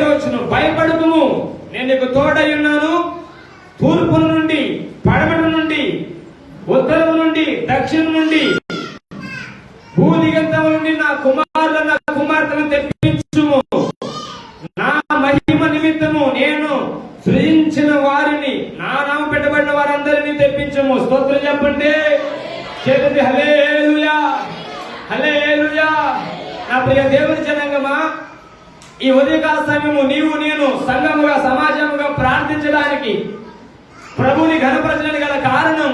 5వ భయపడకుము, నేను నీకు తోడై ఉన్నాను. తూర్పు నుండి, పడమటి నుండి, ఉత్తరం నుండి, దక్షిణం నుండి, భూదిగంతం నుండి నా కుమార్తెలను తెప్పించుము. నా మహిమ నిమిత్తము నేను సృజించిన వారిని, నా నామం పెట్టబడిన వారందరినీ తెప్పించము. స్తోత్రం చెప్పండి. చేతుడి హల్లెలూయా, హల్లెలూయా. నా ప్రియ దేవుని జనాంగమా, ఈ ఉదయకాల సమయము నీవు నేను సంఘముగా, సమాజముగా ప్రార్థించడానికి, ప్రభుని ఘనపరచడానికి గల కారణం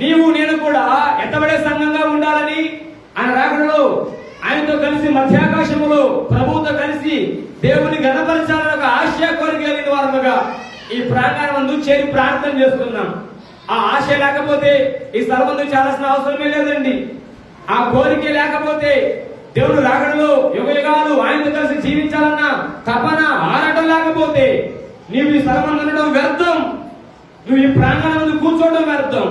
నీవు నేను కూడా ఎత్తబడే సంఘంగా ఉండాలని, ఆయన రాకడలో ఆయనతో కలిసి మధ్యాకాశములో ప్రభువుతో కలిసి దేవుని ఘనపరచాలని ఒక ఆశ కోరిక కలిగిన వారముగా ఈ ప్రాంగణం నందు చేరి ప్రార్థన చేస్తున్నాం. ఆ ఆశ లేకపోతే ఈ స్థలమందు చేయాల్సిన అవసరమే లేదండి. ఆ కోరిక లేకపోతే దేవుడు రాకడలో యుగయుగాలు ఆయనతో కలిసి జీవించాలన్న తపన, ఆరాటం లేకపోతే నీవు ఈ స్థలమందు ఉండడం వ్యర్థం. నువ్వు ఈ ప్రాంగణం నందు కూర్చోవడం వ్యర్థం.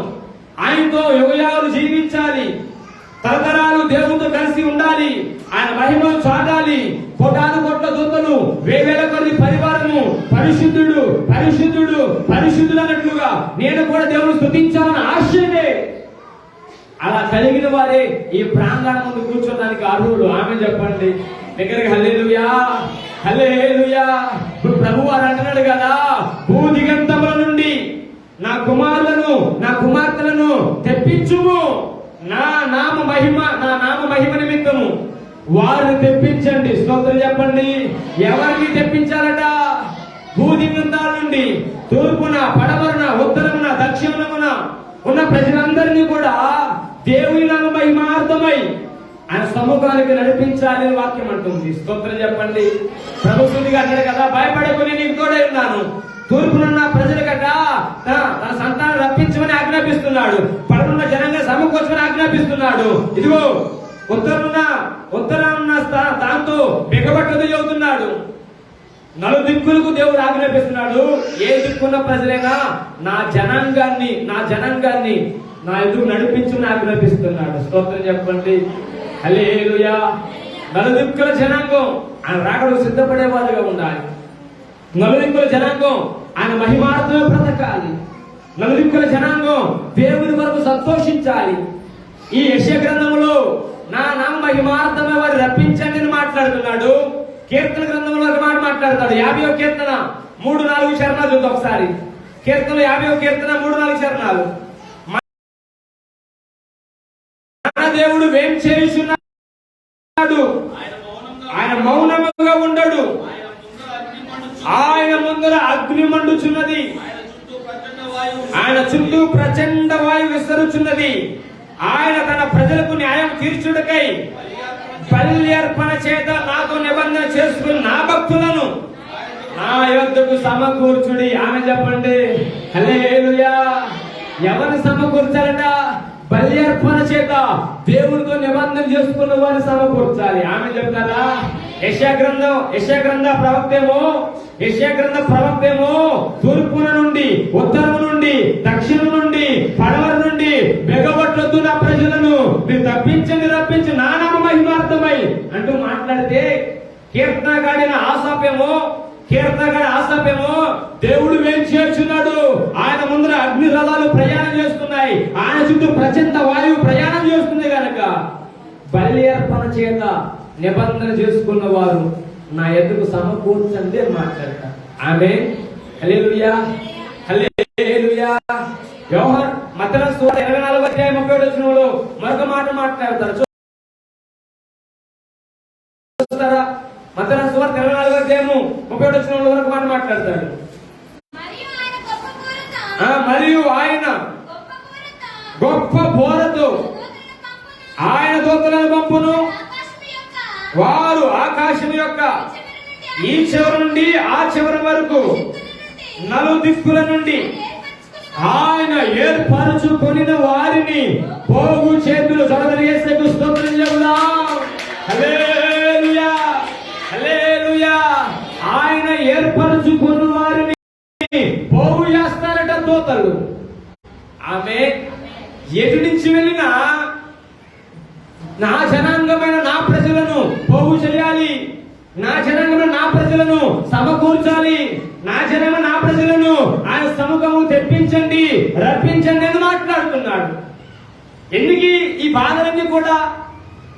ఆయనతో యుగయుగాలు జీవించాలి, తరతరాలు దేవునితో కలిసి ఉండాలి, ఆయన మహిమను చాటాలి. కోటాను కోట్ల దూతలు, వేవేల కొద్ది పరివారము పరిశుద్ధుడు పరిశుద్ధుడు పరిశుద్ధుడు అన్నట్లుగా నేను కూడా దేవుని స్తుతించాలని ఆశనే. అలా కలిగిన వారే ఈ ప్రాంగణం ముందు కూర్చోడానికి అర్హులు. ఆమె చెప్పండి దగ్గరికి. హల్లెలూయా, హల్లెలూయా. ఇప్పుడు ప్రభు వారు అంటున్నాడు కదా, భూదిగంతముల నుండి నా కుమార్తెలను తెప్పించుము. నా నామ మహిమ నిమిత్తము వారిని తెప్పించండి. స్తోత్రం చెప్పండి. ఎవరిని తెప్పించాలట? భూదిగంతాల నుండి, తూర్పున, పడమరున, ఉత్తరమున, దక్షిణమున ఉన్న ప్రజలందరినీ కూడా దేవుని నామ మహిమార్థమై ఆయన సముఖానికి నడిపించాలని వాక్యం అంటుంది. స్తోత్రం చెప్పండి. ప్రభుత్వంగా అంటాడు కదా, భయపడకుని నీకు తోడై ఉన్నాను. తూర్పునున్న ప్రజలకట తన సంతానం రప్పించమని ఆజ్ఞాపిస్తున్నాడు. పడనున్న జనంగా సమకూర్చమని ఆజ్ఞాపిస్తున్నాడు. ఇదిగో ఉత్తరాన్న దాంతో బిగబట్టదు చెబుతున్నాడు. నలుదిక్కులకు దేవుడు ఆజ్ఞాపిస్తున్నాడు. ఏ దిక్కున్న ప్రజలైనా నా జనాంగాన్ని నా ఎదురు నడిపించమని ఆజ్ఞాపిస్తున్నాడు. స్తోత్రం చెప్పండి. హల్లెలూయా. నలుదిక్కుల జనాంగం ఆయన రాకడకు సిద్ధపడేవారుగా ఉండాలి. నలుదిక్కుల జనాంగం ఆయన మహిమార్థమే బ్రతకాలి. నలుదిక్కుల జనాంగం దేవుని వరకు సంతోషించాలి. ఈ యెషయా గ్రంథంలో నా నామ మహిమార్థమే వారు రప్పించండి అని మాట్లాడుతున్నాడు. కీర్తన గ్రంథంలో ఒక మాట మాట్లాడతాడు. 50వ కీర్తన 3-4 చరణాలు చూద్దాం ఒకసారి. కీర్తన 50వ కీర్తన 3-4 చరణాలు. మన దేవుడు వేం చేయుచున్నాడు, ఆయన మౌనముగా ఉండడు. ఆయన ముందర అగ్ని మండుచున్నది, ఆయన చుట్టూ ప్రచండ వాయువు విస్తరుచున్నది. ఆయన తన ప్రజలకు న్యాయం తీర్చుటకై బలి అర్పణ చేత నాతో నిబంధన చేసుకుని నా భక్తులను నా యొద్దకు సమకూర్చుడి. ఆమె చెప్పండి హల్లెలూయా. ఎవరిని సమకూర్చాలట? బలి అర్పణ చేత దేవుడితో నిబంధన చేసుకున్న వారిని సమకూర్చాలి. ఆమె చెప్తారా? యెషయా గ్రంథ ప్రవక్తేమో తూర్పున నుండి, ఉత్తరం నుండి, దక్షిణం నుండి, పడమర నుండి బెగబట్టొద్దు నా ప్రజలను, మీరు రప్పించి నా నామ మహిమార్థమై అంటూ మాట్లాడితే, కీర్తనగాడి ఆశాపేమో దేవుడు వేం చేర్చున్నాడు. ఆయన ముందర అగ్ని రథాలు ప్రయాణం చేస్తున్నాయి, ఆయన చుట్టూ ప్రచండ వాయువు ప్రయాణం చేస్తుంది కనుక బలి అర్పణ చేత నిబంధన చేసుకున్న వారు నా ఎదుగు సమకూర్చండి అని మాట్లాడతారు. ఆమేన్. హల్లెలూయా, హల్లెలూయా. యోహాను మత్తయి సువార్త 24వ అధ్యాయం 37వ వచనంలో మరొక మాట మాట్లాడతారు. చూస్తారా? మత్తయి సువార్త 24వ అధ్యాయం 37వ వచనంలో మరొక మాట మాట్లాడతాడు. మరియు ఆయన గొప్ప బోరతో ఆయన దూతలను పంపును, వారు ఆకాశం యొక్క ఈ చివరి నుండి ఆ చివరి వరకు నలుదిక్కుల నుండి ఆయన ఏర్పరచుకొనిన వారిని పోగు చేతులు జొడదరిగేసేకు స్తోత్రం చెబుదాం. హల్లెలూయా, హల్లెలూయా. ఆయన ఏర్పరచుకున్న వారిని పోగు చేస్తారట దూతలు. ఆమె ఎటు నుంచి వెళ్ళినా నా జనాంగమైన నా ప్రజలను పోగు చేయాలి, నా జనాంగమైన నా నా ప్రజలను సమకూర్చాలి, నా జనము నా ప్రజలను ఆయన సముఖము తెప్పించండి, రప్పించండి అని మాట్లాడుతున్నాడు. ఎందుకు ఈ బాధలన్నీ కూడా?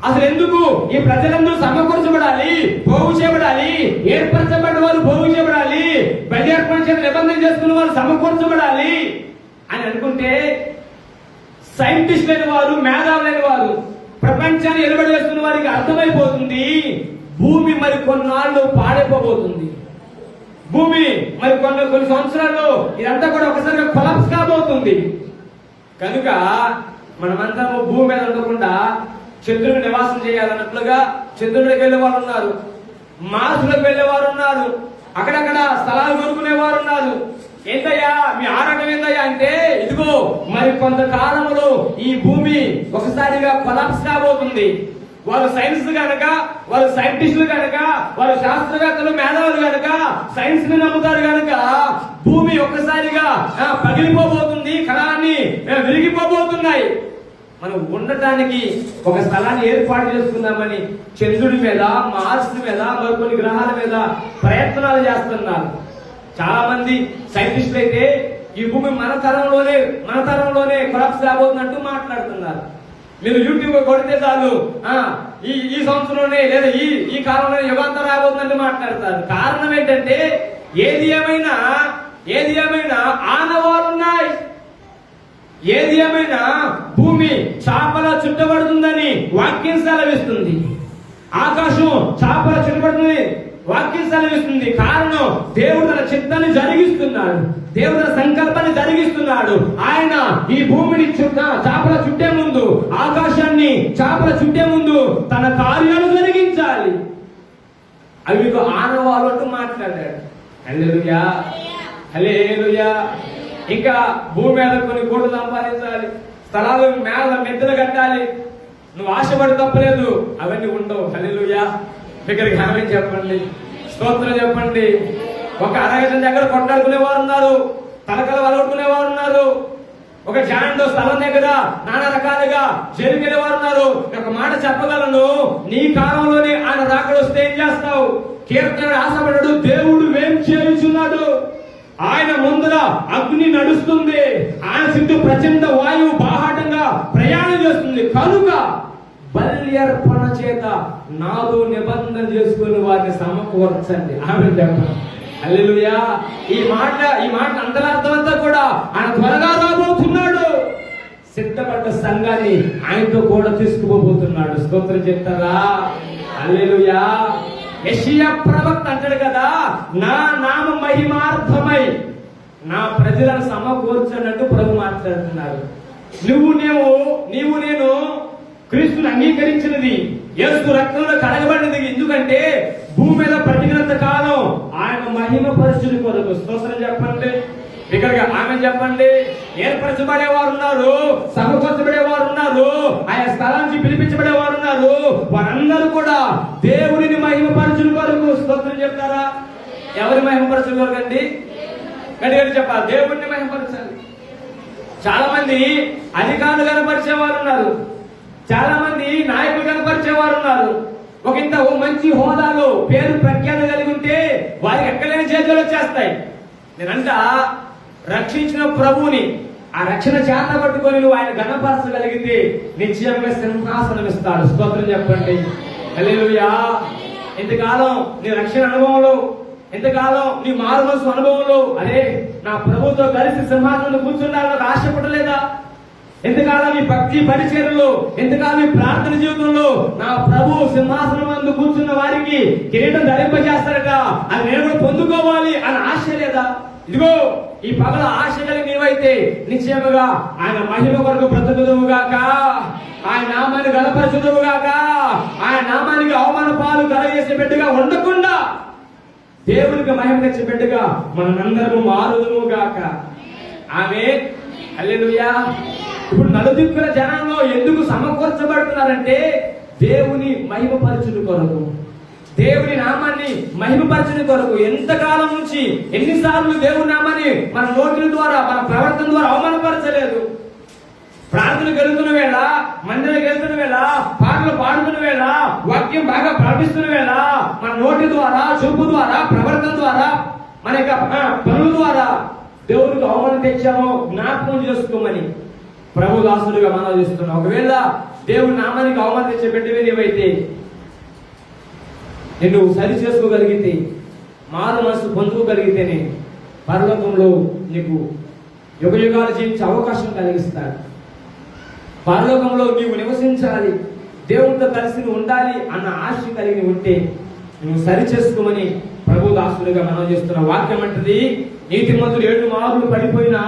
అసలు ఎందుకు ఈ ప్రజలందరూ సమకూర్చబడాలి, పోగు చేయబడాలి, ఏర్పరచబడ్డ వారు పోగు చేయబడాలి, బయలుదేర్పణ చేత నిబంధన చేసుకున్న వారు సమకూర్చబడాలి అని అనుకుంటే, సైంటిస్టులైన వారు, మేధావులైన వారు, ప్రపంచాన్ని నిలబడి చేస్తున్న వారికి అర్థమైపోతుంది, భూమి మరి కొన్నాళ్ళు పాడైపోబోతుంది. భూమి మరి కొన్ని సంవత్సరాల్లో ఇదంతా కూడా ఒకసారిగా కొలాప్స్ కాబోతుంది. కనుక మనమంతా భూమి మీద ఉండకుండా చంద్రుని నివాసం చేయాలన్నట్లుగా చంద్రుడికి వెళ్లే వారు ఉన్నారు, మార్సులకు వెళ్లే వారు ఉన్నారు, అక్కడక్కడ స్థలాలు కొనుక్కునేవారు ఉన్నారు. ఏంటయ్యా మీ ఆరాటం ఏందయ్యా అంటే, ఇదిగో మరి కొంతకాలంలో ఈ భూమి ఒకసారిగా కొలాప్స్ కాబోతుంది. వాళ్ళు సైన్స్ గనక, వాళ్ళు సైంటిస్టులు గనక, వాళ్ళు శాస్త్రవేత్తలు, మేధావులు గనక సైన్స్ ని నమ్ముతారు గనక భూమి ఒక్కసారిగా పగిలిపోబోతుంది, కణాన్ని విరిగిపోబోతున్నాయి. మనం ఉండటానికి ఒక స్థలాన్ని ఏర్పాటు చేసుకుందామని చంద్రుడి మీద, మార్స్ మీద, మరికొన్ని గ్రహాల మీద ప్రయత్నాలు చేస్తున్నారు. చాలా మంది సైంటిస్టులు అయితే ఈ భూమి మన తరంలోనే కొలాప్స్ కాబోతున్నట్టు మాట్లాడుతున్నారు. మీరు యూట్యూబ్ కొడితే చాలు ఈ సంవత్సరంలోనే లేదా ఈ కాలంలో యుగాంతం రాబోతుందంటే మాట్లాడతారు. కారణం ఏంటంటే ఏది ఏమైనా ఆనవాలున్నాయి. ఏది ఏమైనా భూమి చాపల చుట్టబడుతుందని వాక్యం సెలవిస్తుంది. ఆకాశం చాపల చుట్టబడుతుంది వాక్యం సెలవిస్తుంది. కారణం దేవుడు తన చిత్తాన్ని జరిగిస్తున్నాడు, దేవుడు తన సంకల్పాన్ని జరిగిస్తున్నాడు. ఆయన ఈ భూమిని చాపల చుట్టే ముందు, ఆకాశాన్ని చాపల చుట్టే ముందు తన కార్యాలు జరిగించాలి. అవి మీకు ఆనవాలు అంటూ మాట్లాడాడు. హల్లెలూయా, హల్లెలూయా. ఇంకా భూమి మీద కొన్ని కోట్లు సంపాదించాలి, స్థలాలు మీద మెద్దలు కట్టాలి. నువ్వు ఆశపడి తప్పలేదు, అవన్నీ ఉండవు. హల్లెలూయా. దగ్గరికి ఆమె చెప్పండి, స్తోత్రం చెప్పండి. ఒక అరగజం దగ్గర కొట్టాడుకునేవారు ఉన్నారు, తలకలు వలగొట్టుకునేవారు ఉన్నారు. ఒక జాయింట్ స్థలం దగ్గర నానా రకాలుగా జైలుకెళ్ళేవారు ఉన్నారు. ఒక మాట చెప్పగలను, నీ కాలంలోనే ఆయన రాకడ వస్తే ఏం చేస్తావు? కీర్తన ఆశపడ్డాడు, దేవుడు ఏం చేయుచున్నాడు? ఆయన ముందర అగ్ని నడుస్తుంది, ఆయన చుట్టూ ప్రచండ వాయువు బాహాటంగా ప్రయాణం చేస్తుంది. కనుక బల్యర్పణ చేత నాతో నిబంధన చేసుకుని వారిని సమకూర్చండి. ఆమె చెప్పండి. హల్లెలూయా. ఈ మాట అంతరార్థమంతా కూడా ఆయన త్వరగా రాబోతున్నాడు. సిద్ధపడ్డ సంఘాన్ని ఆయనతో కూడా తీసుకుపోబోతున్నాడు. స్తోత్రం చెప్తారా? హల్లెలూయా. యెషయా ప్రవక్త అంటాడు కదా, నా నామ మహిమార్థమై నా ప్రజలను సమకూర్చనట్టు ప్రభు మాట్లాడుతున్నారు. నీవు నేను క్రీస్తుని అంగీకరించినది, యేసు రక్తంలో కడగబడినది. ఎందుకంటే భూమి మీద బ్రతికినంత కాలం ఆయన మహిమ పరిస్థితి కొరకు. స్తోత్రం చెప్పండి. ఇక్కడికి ఆమె చెప్పండి. ఏర్పరచబడేవారు ఉన్నారు, సమకూర్చబడేవారు ఉన్నారు, ఆయా స్థలానికి పిలిపించబడేవారు ఉన్నారు. వారందరూ కూడా దేవుడిని మహిమపరచుల కొరకు. స్తోత్రం చెప్తారా? ఎవరి మహిమపరచుల కొరకు అండి? గట్టిగా చెప్పాలి. దేవుడిని మహిమపరచాలి. చాలా మంది అధికారులు కనపరిచేవారు ఉన్నారు, చాలా మంది నాయకులు కనపరిచేవారు ఉన్నారు. ఓ మంచి హోదాలో పేరు ప్రఖ్యాత కలిగి ఉంటే వారికి ఎక్కడైనా చేతులు వచ్చేస్తాయి. నేనంట రక్షించిన ప్రభువుని ఆ రక్షణ చేత పట్టుకొని నువ్వు ఆయన ఘనపరచగలిగితే నిశ్చయంగా సింహాసనం ఇస్తాడు. స్తోత్రం చెప్పండి. హల్లెలూయా. ఇంతకాలం నీ రక్షణ అనుభవంలో, ఎంతకాలం నీ మారుమనసు అనుభవంలో, అరే నా ప్రభుతో కలిసి సింహాసనంలో కూర్చుండాలని ఆశపడలేదా? ఎంతకాలం నీ భక్తి పరిచర్యలో, ఎంతకాలం నీ ప్రార్థన జీవితంలో నా ప్రభు సింహాసనం ముందు కూర్చున్న వారికి కిరీటం ధరింపజేస్తారట, అది నేను కూడా పొందుకోవాలి అని ఆశ లేదా? ఇదిగో ఈ పగల ఆశ కలిగి నీవైతే నిశ్చయముగా ఆయన మహిమ కొరకు బ్రతుకుదువుగాక, ఆయన నామాన్ని గణపరచుదువుగాక, ఆయన నామానికి అవమాన పాలు కలగజేసే బిడ్డగా ఉండకుండా దేవునికి మహిమ తెచ్చే బిడ్డగా మనందరము మారుదువుగాక. ఆమేన్. హల్లెలూయా. ఇప్పుడు నలుదిక్కుల జనంలో ఎందుకు సమకూర్చబడుతున్నారంటే దేవుని మహిమపరచుని కొరకు, దేవుని నామాన్ని మహిమపరచుని కొరకు. ఎంతకాలం నుంచి ఎన్నిసార్లు దేవుని నామాన్ని మన నోటి ద్వారా, మన ప్రవర్తన ద్వారా అవమానపరచలేదు. ప్రార్థనకు వెళ్తున్న వేళ, మందిరానికి వెళ్తున్న వేళ, పాటలు పాడుతున్న వేళ, వాక్యం బాగా ప్రకటిస్తున్న వేళ, మన నోటి ద్వారా, చూపు ద్వారా, ప్రవర్తన ద్వారా, మన యొక్క పనుల ద్వారా దేవుడికి అవమానం తెచ్చామో జ్ఞాపకం చేసుకోమని ప్రభు దాసులుగా మనం చేస్తున్నాం. ఒకవేళ దేవుడి నామానికి అవమానం తెచ్చే బిడ్డవే నీవైతే, నిన్ను సరి చేసుకోగలిగితే, మారు మనసు పొందుకోగలిగితేనే పరలోకంలో నీకు యుగ యుగాలు జీవించే అవకాశం కలిగిస్తాడు. పరలోకంలో నీవు నివసించాలి, దేవునితో కలిసి ఉండాలి అన్న ఆశ కలిగి ఉంటే నువ్వు సరి చేసుకోమని ప్రభు దాసులుగా మనం చేస్తున్న వాక్యం అంటది, నీతిమంతుడు 7 మార్లు పడిపోయినా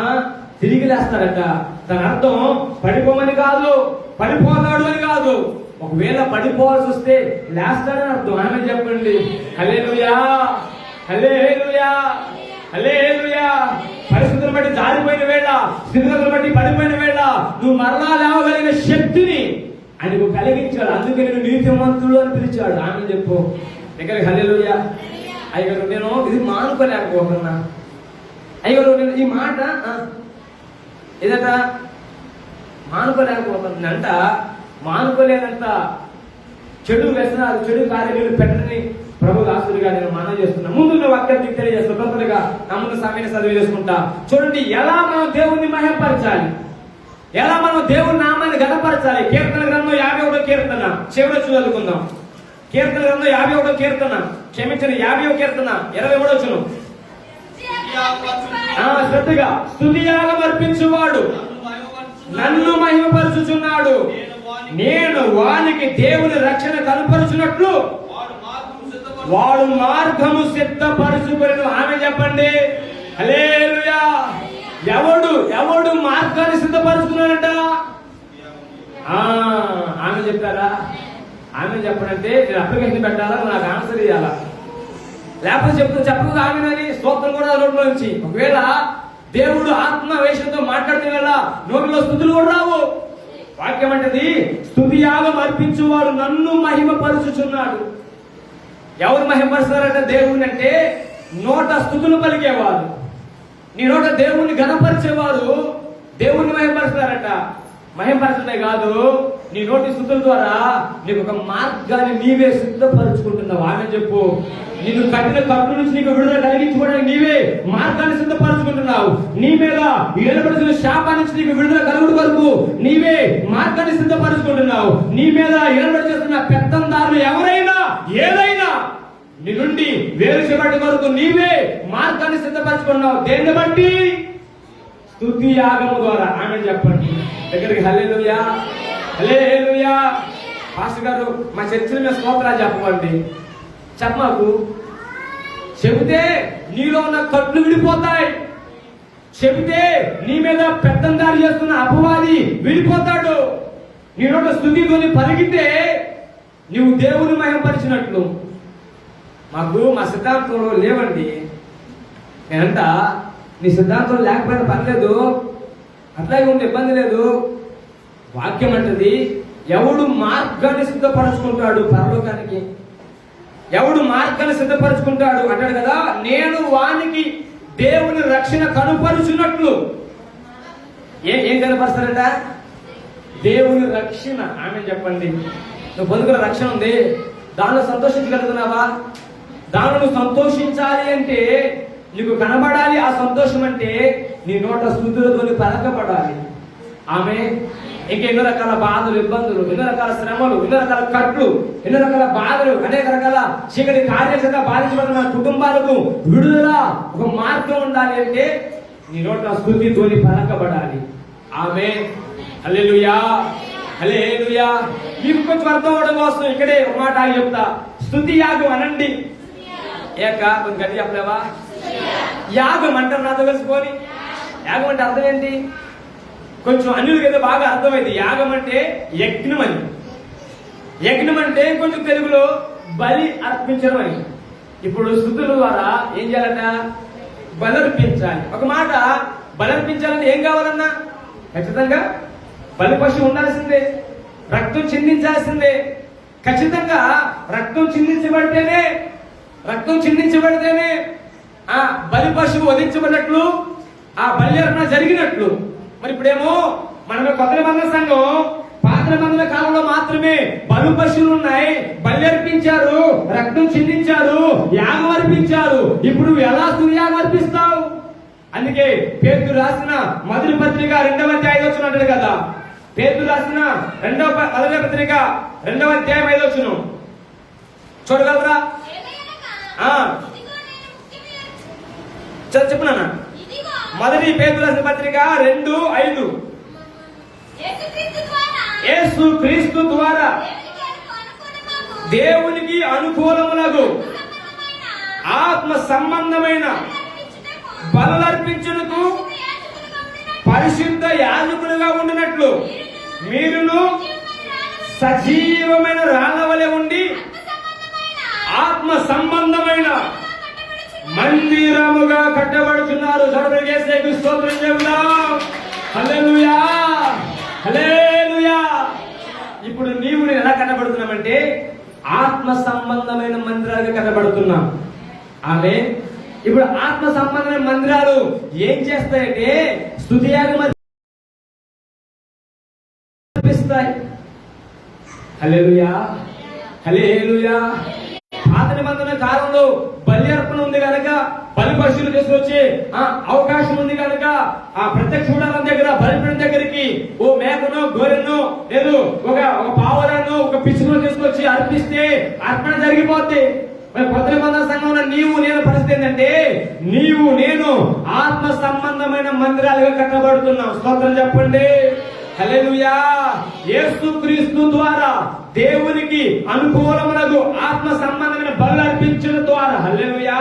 తిరిగి లేస్తాడట. దాని అర్థం పడిపోమని కాదు, పడిపోతాడు అని కాదు. ఒకవేళ పడిపోవాల్సి వస్తే లేస్తాడని అర్థం. ఆమె చెప్పండి హల్లెలూయా, హల్లెలూయా, హల్లెలూయా. పరిస్థితులను బట్టి జారిపోయిన వేళ, స్థితిగతులను బట్టి పడిపోయిన వేళ నువ్వు మరలా లేవగలిగిన శక్తిని ఆయనకు కలిగించాడు. అందుకే నేను నీతిమంతుడు అని పిలిచాడు. ఆమె చెప్పు దగ్గర హల్లెలూయా. అయ్యగారు నేను ఇది మానుకోలేకపోతున్నా, అయ్యగారు నేను ఈ మాట ఏదట మానుకోలేకపోతున్నా, మానుకోలేనంత చెడు వ్యసనాలు, చెడు కార్యాలు పెట్టని ప్రభు దాసులుగా నేను మనం చేస్తున్నా. ముందు వాక్యం తెలియజేస్తా, తొందరగా నా ముందు సమయాన్ని చదివి చేసుకుంటా. చూడండి ఎలా మనం దేవుణ్ణి మహిమపరచాలి, ఎలా మనం దేవుని నామాన్ని గణపరచాలి. కీర్తన గ్రంథం 51వ కీర్తన చివరి చదువుకుందాం. కీర్తన గ్రంథం 51వ కీర్తన, క్షమించిన 50వ కీర్తన 23వ వచనం. శ్రద్ధగా స్తుతియాగం అర్పించువాడు నన్ను మహిమపరచుచున్నాడు, నేను వానికి దేవుని రక్షణ కనపరుచున్నట్లు వాడు మార్గము సిద్ధపరచుకొనెను. ఆమె చెప్పండి హల్లెలూయా. ఎవడు మార్గాన్ని సిద్ధపరుచుకున్నాడంట? ఆమె చెప్పారా? ఆమె చెప్పడంటే నేను అప్లికేషన్ పెట్టాలా, నాకు ఆన్సర్ ఇవ్వాలా, లేకపోతే చెప్పదు ఆమెనని స్తోత్రం కూడా నోట్లో నుంచి. ఒకవేళ దేవుడు ఆత్మవేశంతో మాట్లాడితే వేళ నోటిలో స్తుతులు కూడా రావు. వాక్యం అంటది స్తుతి యాగం అర్పించువాడు నన్ను మహిమపరుచుచున్నాడు. ఎవరు మహిమపరుస్తారంట దేవుని అంటే? నోట స్తుతులు పలికేవారు, నీ నోట దేవుణ్ణి గణపరిచేవారు దేవుణ్ణి మహిమపరుస్తారట. మహిమపరచడమే కాదు, నీ నోటి స్తుతుల ద్వారా నీకు ఒక మార్గాన్ని నీవే సిద్ధపరచుకుంటున్నావు. ఆమె చెప్పు నిన్ను కట్టిన కట్టు నుంచి నీకు విడుదల కలిగించుకోవడానికి నీవే మార్గాన్ని సిద్ధపరచుకుంటున్నావు. నీ మీద ఏర్పడుతున్న శాపా నుంచి నీకు విడుదల కలుగుడు వరకు నీవే మార్గాన్ని సిద్ధపరచుకుంటున్నావు. నీ మీద ఏర్పడి చేస్తున్న పెత్తందారులు ఎవరైనా ఏదైనా నీ నుండి వేరు చేయబడి వరకు నీవే మార్గాన్ని సిద్ధపరచుకున్నావు. దేన్ని బట్టి? స్తుతి యాగము ద్వారా. ఆమె చెప్పండి దగ్గరికి హల్లెలూయా, హల్లెలూయా. పాస్టర్ గారు మా చర్చిలో మేము స్తోత్రాలు చెప్పమండి, చెప్పమాకు. చెబితే నీలో ఉన్న కట్లు విడిపోతాయి, చెబితే నీ మీద పెత్తందారి చేస్తున్న అపవాది విడిపోతాడు. నీ నోట స్తుతితోని పలికితే నీవు దేవుని మహిమపరిచినట్లు. మాకు మా సిద్ధాంతంలో లేవండి. నేనంట నీ సిద్ధాంతం లేకపోయినా పర్లేదు, అట్లాగే ఉంటే ఇబ్బంది లేదు. వాక్యం అంటది ఎవడు మార్గాన్ని సిద్ధపరచుకుంటాడు పరలోకానికి, ఎవడు మార్గాన్ని సిద్ధపరచుకుంటాడు అంటాడు కదా, నేను వానికి దేవుని రక్షణ కనుపరుచున్నట్లు. ఏం కనపరుస్తారంట? దేవుని రక్షణ. ఆమె చెప్పండి నువ్వు పొందుకున్న రక్షణ ఉంది, దానిలో సంతోషించగలుగుతున్నావా? దానిలో నువ్వు సంతోషించాలి అంటే నీకు కనబడాలి. ఆ సంతోషం అంటే నీ నోట స్తుతులతోని పలకబడాలి. ఆమె ఇంకెన్నో రకాల బాధలు, ఇబ్బందులు, ఎన్నో రకాల శ్రమలు, ఎన్నో రకాల కట్లు, ఎన్నో రకాల బాధలు, అనేక రకాల చీకటి కార్యాచరణ బాధించబడిన కుటుంబాలకు విడుదల ఒక మార్గం ఉండాలి అంటే నీ నోట స్తుతితోని పలకబడాలి. ఆమె హల్లెలూయా, హల్లెలూయా. మీకు కొంచెం అర్థం అవడం కోసం ఇక్కడే ఒక మాట ఆగి చెప్తా. స్తుతి యాగం అనండి. ఏక కొంచెం గట్టి చెప్పలేవా? యాగం అంటారు నాతో కలిసిపోని. యాగం అంటే అర్థం ఏంటి? కొంచెం అన్యులకైతే బాగా అర్థమైంది. యాగం అంటే యజ్ఞం అని. యజ్ఞం అంటే కొంచెం తెలుగులో బలి అర్పించడం అని. ఇప్పుడు స్తుతుల ద్వారా ఏం చేయాలట? బలర్పించాలి. ఒక మాట బలర్పించాలంటే ఏం కావాలన్నా ఖచ్చితంగా బలి పశువు ఉండాల్సిందే, రక్తం చిందించాల్సిందే. ఖచ్చితంగా రక్తం చిందించబడితేనే ఆ బలి పశువు వధించబడినట్లు, ఆ బలి అర్పణ జరిగినట్లు. మరి ఇప్పుడేమో మనకు కొత్త నిబంధన సంఘం పాత నిబంధన కాలంలో మాత్రమే బలు పశువులు ఉన్నాయి, బలి అర్పించారు, రక్తం చిందించారు, యాగం అర్పించారు. ఇప్పుడు ఎలా స్తుతియాగం అర్పిస్తావు? అందుకే పేతురు రాసిన మొదటి పత్రిక 2వ అధ్యాయం వచ్చినట్టు కదా. పేతురు రాసిన మొదటి పత్రిక 2వ అధ్యాయం 5 వచ్చును చూడగలరా? చెప్పు నాన్న. మొదటి పేతురు రాసిన పత్రిక 2:5. యేసు క్రీస్తు ద్వారా దేవునికి అనుకూలములకు ఆత్మ సంబంధమైన బలులర్పించుటకు పరిశుద్ధ యాజకులుగా ఉండినట్లు మీరును సజీవమైన రాళ్ల వలె ఉండి ఆత్మ సంబంధమైన మందిరముగా కట్టబడుతున్నారు. యేసుకు స్తోత్రం చెబుదాం. హల్లెలూయా, హల్లెలూయా. ఇప్పుడు నీవు నేను ఎలా కట్టబడుతున్నామంటే ఆత్మ సంబంధమైన మందిరాలుగా కట్టబడుతున్నాం. ఆమె ఇప్పుడు ఆత్మ సంబంధమైన మందిరాలు ఏం చేస్తాయంటే స్తుతియాగం అర్పిస్తాయి. హల్లెలూయా, హల్లెలూయా. పాత నిబంధన కాలంలో బలి అర్పణ ఉంది కనుక బలి పశువులు తీసుకొచ్చి అవకాశం ఉంది కనుక ఆ ప్రత్యక్ష గుడారం దగ్గర బలిపీఠం దగ్గరికి ఓ మేకను, గొర్రెను, లేదు ఒక పావురాను, ఒక పిచ్చును తీసుకొచ్చి అర్పిస్తే అర్పణ జరిగిపోద్ది. కొత్త నిబంధన సంఘంలో నీవు నేను పరిస్థితి ఏంటంటే నీవు నేను ఆత్మ సంబంధమైన మందిరాలుగా కట్టబడుతున్నాం. స్తోత్రం చెప్పండి. హల్లెలూయా. యేసు క్రీస్తు ద్వారా దేవునికి అనుకూలములకు ఆత్మ సంబంధమైన బలి అర్పించడం ద్వారా హల్లెలూయా,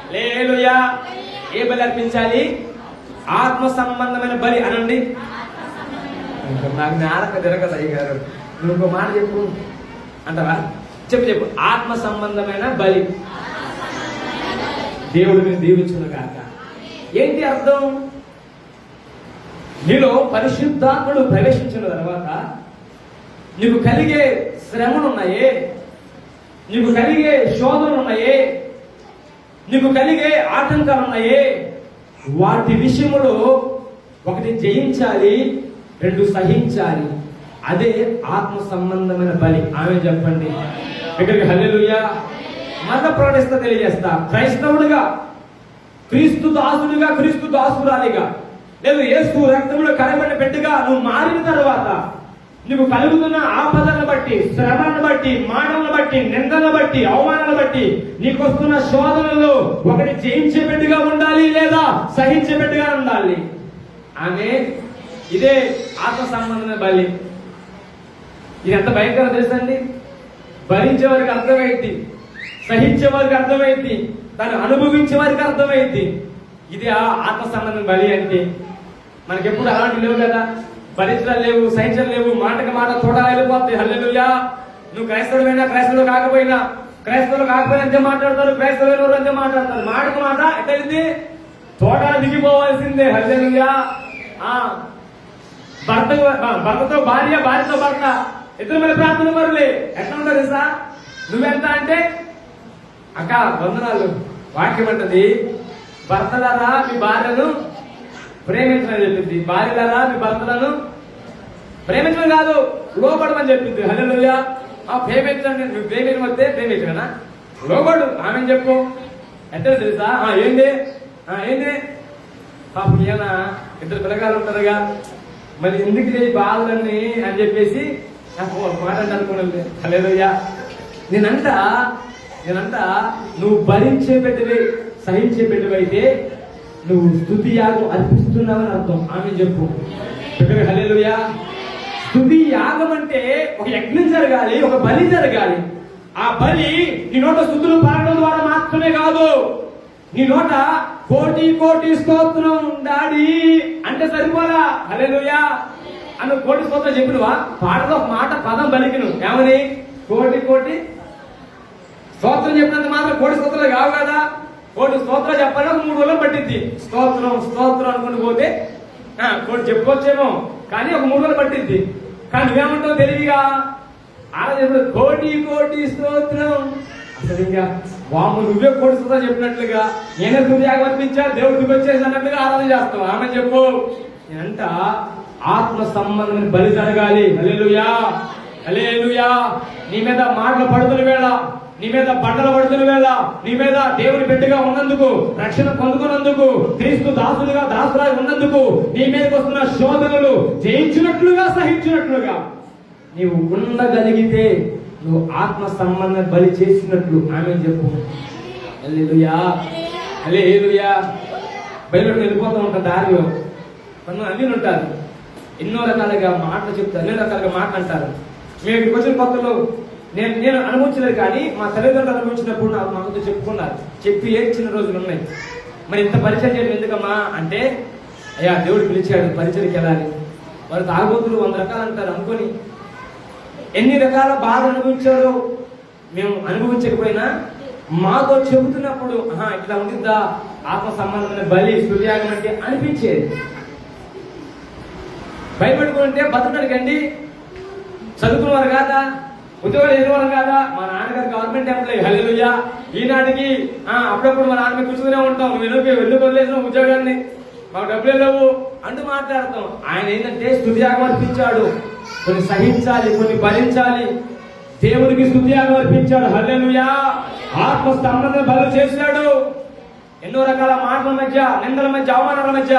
హల్లెలూయా. ఏ బలి అర్పించాలి? ఆత్మ సంబంధమైన బలి అనండి. నాకు నాడక తిరగదు అయ్యగారు, నువ్వు ఇంకో మాట చెప్పు అంటావా? చెప్పు. ఆత్మ సంబంధమైన బలి. దేవుడిని దీవించును గాక. ఏంటి అర్థం? నీలో పరిశుద్ధాత్ముడు ప్రవేశించిన తర్వాత నీకు కలిగే శ్రమలున్నాయే, నీకు కలిగే శోధనలున్నాయే, నీకు కలిగే ఆటంకాలున్నాయే, వాటి విషయంలో ఒకటి జయించాలి, 2 సహించాలి. అదే ఆత్మ సంబంధమైన బలి. ఆమె చెప్పండి ఇక్కడికి. హల్లెలూయా. మత ప్రకటిస్తా తెలియజేస్తా. క్రైస్తవుడిగా, క్రీస్తు దాసుడిగా, క్రీస్తు దాసురాలిగా, లేదు యేసు రక్తంలో కడబడిన బిడ్డగా నువ్వు మారిన తర్వాత నీకు కలుగుతున్న ఆపదలను బట్టి, శ్రమలను బట్టి, మానవులను బట్టి, నిందలను బట్టి, అవమానాలను బట్టి నీకు వస్తున్న శోధనలో ఒకటి జయించే బిడ్డగా ఉండాలి, లేదా సహించే బిడ్డగా ఉండాలి. ఆమె ఇదే ఆత్మ సంబంధమైన బలి. ఇది ఎంత భయంకరం తెలుసండి. భరించే వారికి అర్థమైంది, సహించే వారికి అర్థమైంది, దాన్ని అనుభవించే వారికి అర్థమైంది. ఇది ఆత్మ సంబంధం బలి అంటే. మనకెప్పుడు అలాంటి లేవు కదా, భరించడం లేవు, సహించడం లేవు, మాటకి మాట తోడాలు వెళ్ళిపోతాయి. హల్లెలూయా. నువ్వు క్రైస్తవుడైనా క్రైస్తవుడు కాకపోయినా అంతే మాట్లాడతారు, క్రైస్తవులు అంతే మాట్లాడతారు. మాటకు మాట ఎక్కడింది తోడాలు దిగిపోవాల్సిందే. హల్లెలూయా. భర్తతో భార్య, భార్యతో భర్త, ఇద్దరు మీద ప్రార్థన పరులే. ఎట్లా ఉంటుంది సార్? నువ్వెంత అంటే అక్క వందనాలు. వాక్యం అంటది భర్తలారా మీ భార్యను ప్రేమించమని చెప్పింది, భార్యలారా మీ భర్తలను ప్రేమించడం కాదు లోపడమని చెప్పింది. హల్లెలూయా. ప్రేమించండి. నువ్వు ప్రేమించే ప్రేమించగనా? లోబడు. ఆమె చెప్పు ఎట్లా తెలుసా? ఏంది పాపం ఏనా 2 పిల్లగాలు ఉంటారుగా, మరి ఎందుకు చేయి బాధలన్నీ అని చెప్పేసి నాకు ఒక మాట అంటే అనుకున్నది. హల్లెలూయా. నేనంట నువ్వు భరించే బిడ్డవి, సహించే బిడ్డవైతే నువ్వు స్తుతి యాగం అర్పిస్తున్నావని అర్థం. ఆమె చెప్పు. హల్లెలూయా. స్తుతి యాగం అంటే ఒక యజ్ఞం జరగాలి, ఒక బలి జరగాలి. ఆ బలి నీ నోట స్తుతులు పలకడం ద్వారా మాత్రమే కాదు, నీ నోట కోటి స్తోత్రం డాడీ అంటే సరిపోలా. హల్లెలూయా అను కోటి స్తోత్రం చెప్పినవా? పాటలో ఒక మాట పదం పలికిను. ఏమని? కోటి స్తోత్రం చెప్పినంత మాత్రం కోటి స్తోత్రాలు కావు కదా. కోటి స్తోత్రాలు చెప్పాలని 3 రోజులు పట్టింది. స్తోత్రం అనుకుంటూ పోతే కోటి చెప్పుకోవచ్చేమో, కానీ ఒక 3 రోజులు పట్టింది. కానీ నువ్వేమంటావు తెలివిగా ఆడ కోటి స్తోత్రం. అసలు ఇంకా వాము నువ్వే కోటి స్తోత్రం చెప్పినట్లుగా నేనే స్తుతి యాగం అర్పించా, దేవుడికి వచ్చేసి అన్నట్లుగా ఆరాధన చేస్తావు. ఆమె చెప్పు. నేనంట ఆత్మ సంబంధమైన బలి జరగాలి. హల్లెలూయా, హల్లెలూయా. నీ మీద మాటలు పడుతున్న వేళ, నీ మీద బండలు పడుతున్న వేళ, నీ మీద దేవుని బిడ్డగా ఉన్నందుకు, రక్షణ పొందుకున్నందుకు, క్రీస్తు దాసురాయి ఉన్నందుకు నీ మీదకి వస్తున్న శోధనలు జయించినట్లుగా, సహించినట్లుగా నీవు ఉండగలిగితే నువ్వు ఆత్మ సంబంధం బలి చేసినట్లు. ఆమేన్ చెప్పు. హల్లెలూయా, హల్లెలూయా. బయలుదేరి వెళ్ళిపోతూ ఉంటారు, దారిలో కొంతమంది అన్నీ ఉంటారు, ఎన్నో రకాలుగా మాటలు చెప్తారు, ఎన్నో రకాలుగా మాటలు అంటారు. మేము ఇక్కడికి వచ్చిన కొత్తలో నేను అనుభవించలేదు, కానీ మా తల్లిదండ్రులు అనుభవించినప్పుడు నాకు మాతో చెప్పుకున్నారు, చెప్పి ఏడ్చిన రోజులు ఉన్నాయి. మరి ఇంత పరిచయం చేయడం ఎందుకమ్మా అంటే, అయ్యా దేవుడు పిలిచాడు, పరిచయకి వెళ్ళాలి. వారు తాగబోతులు 100 రకాలు అంటారు అనుకొని ఎన్ని రకాల బాధ అనుభవించారో మేము అనుభవించకపోయినా మాతో చెబుతున్నప్పుడు ఇట్లా ఉంటుందా ఆత్మ సంబంధమైన బలి స్తుతియాగం అంటే అనిపించేది. భయపెట్టుకుంటే బతకడికండి, చదువుకున్నవారు కాదా, ఉద్యోగాలు ఎదురువారు కాదా. మా నాన్నగారు గవర్నమెంట్ ఎంప్లాయీ. హల్లెలూయా. ఈనాటికి అప్పుడప్పుడు మా నాన్న కూర్చునే ఉంటాం, నువ్వు ఎందుకు వదిలేసిన ఉద్యోగాన్ని, మాకు డబ్బులే లేవు అంటూ మాట్లాడతాం. ఆయన ఏంటంటే స్తుతియాగం అర్పించాడు. కొన్ని సహించాలి, కొన్ని భరించాలి, దేవునికి స్తుతియాగం అర్పించాడు. హల్లెలూయా. ఆత్మ సంబంధం బలి చేశాడు. ఎన్నో రకాల మాటల మధ్య, నిందల మధ్య, అవమానాల మధ్య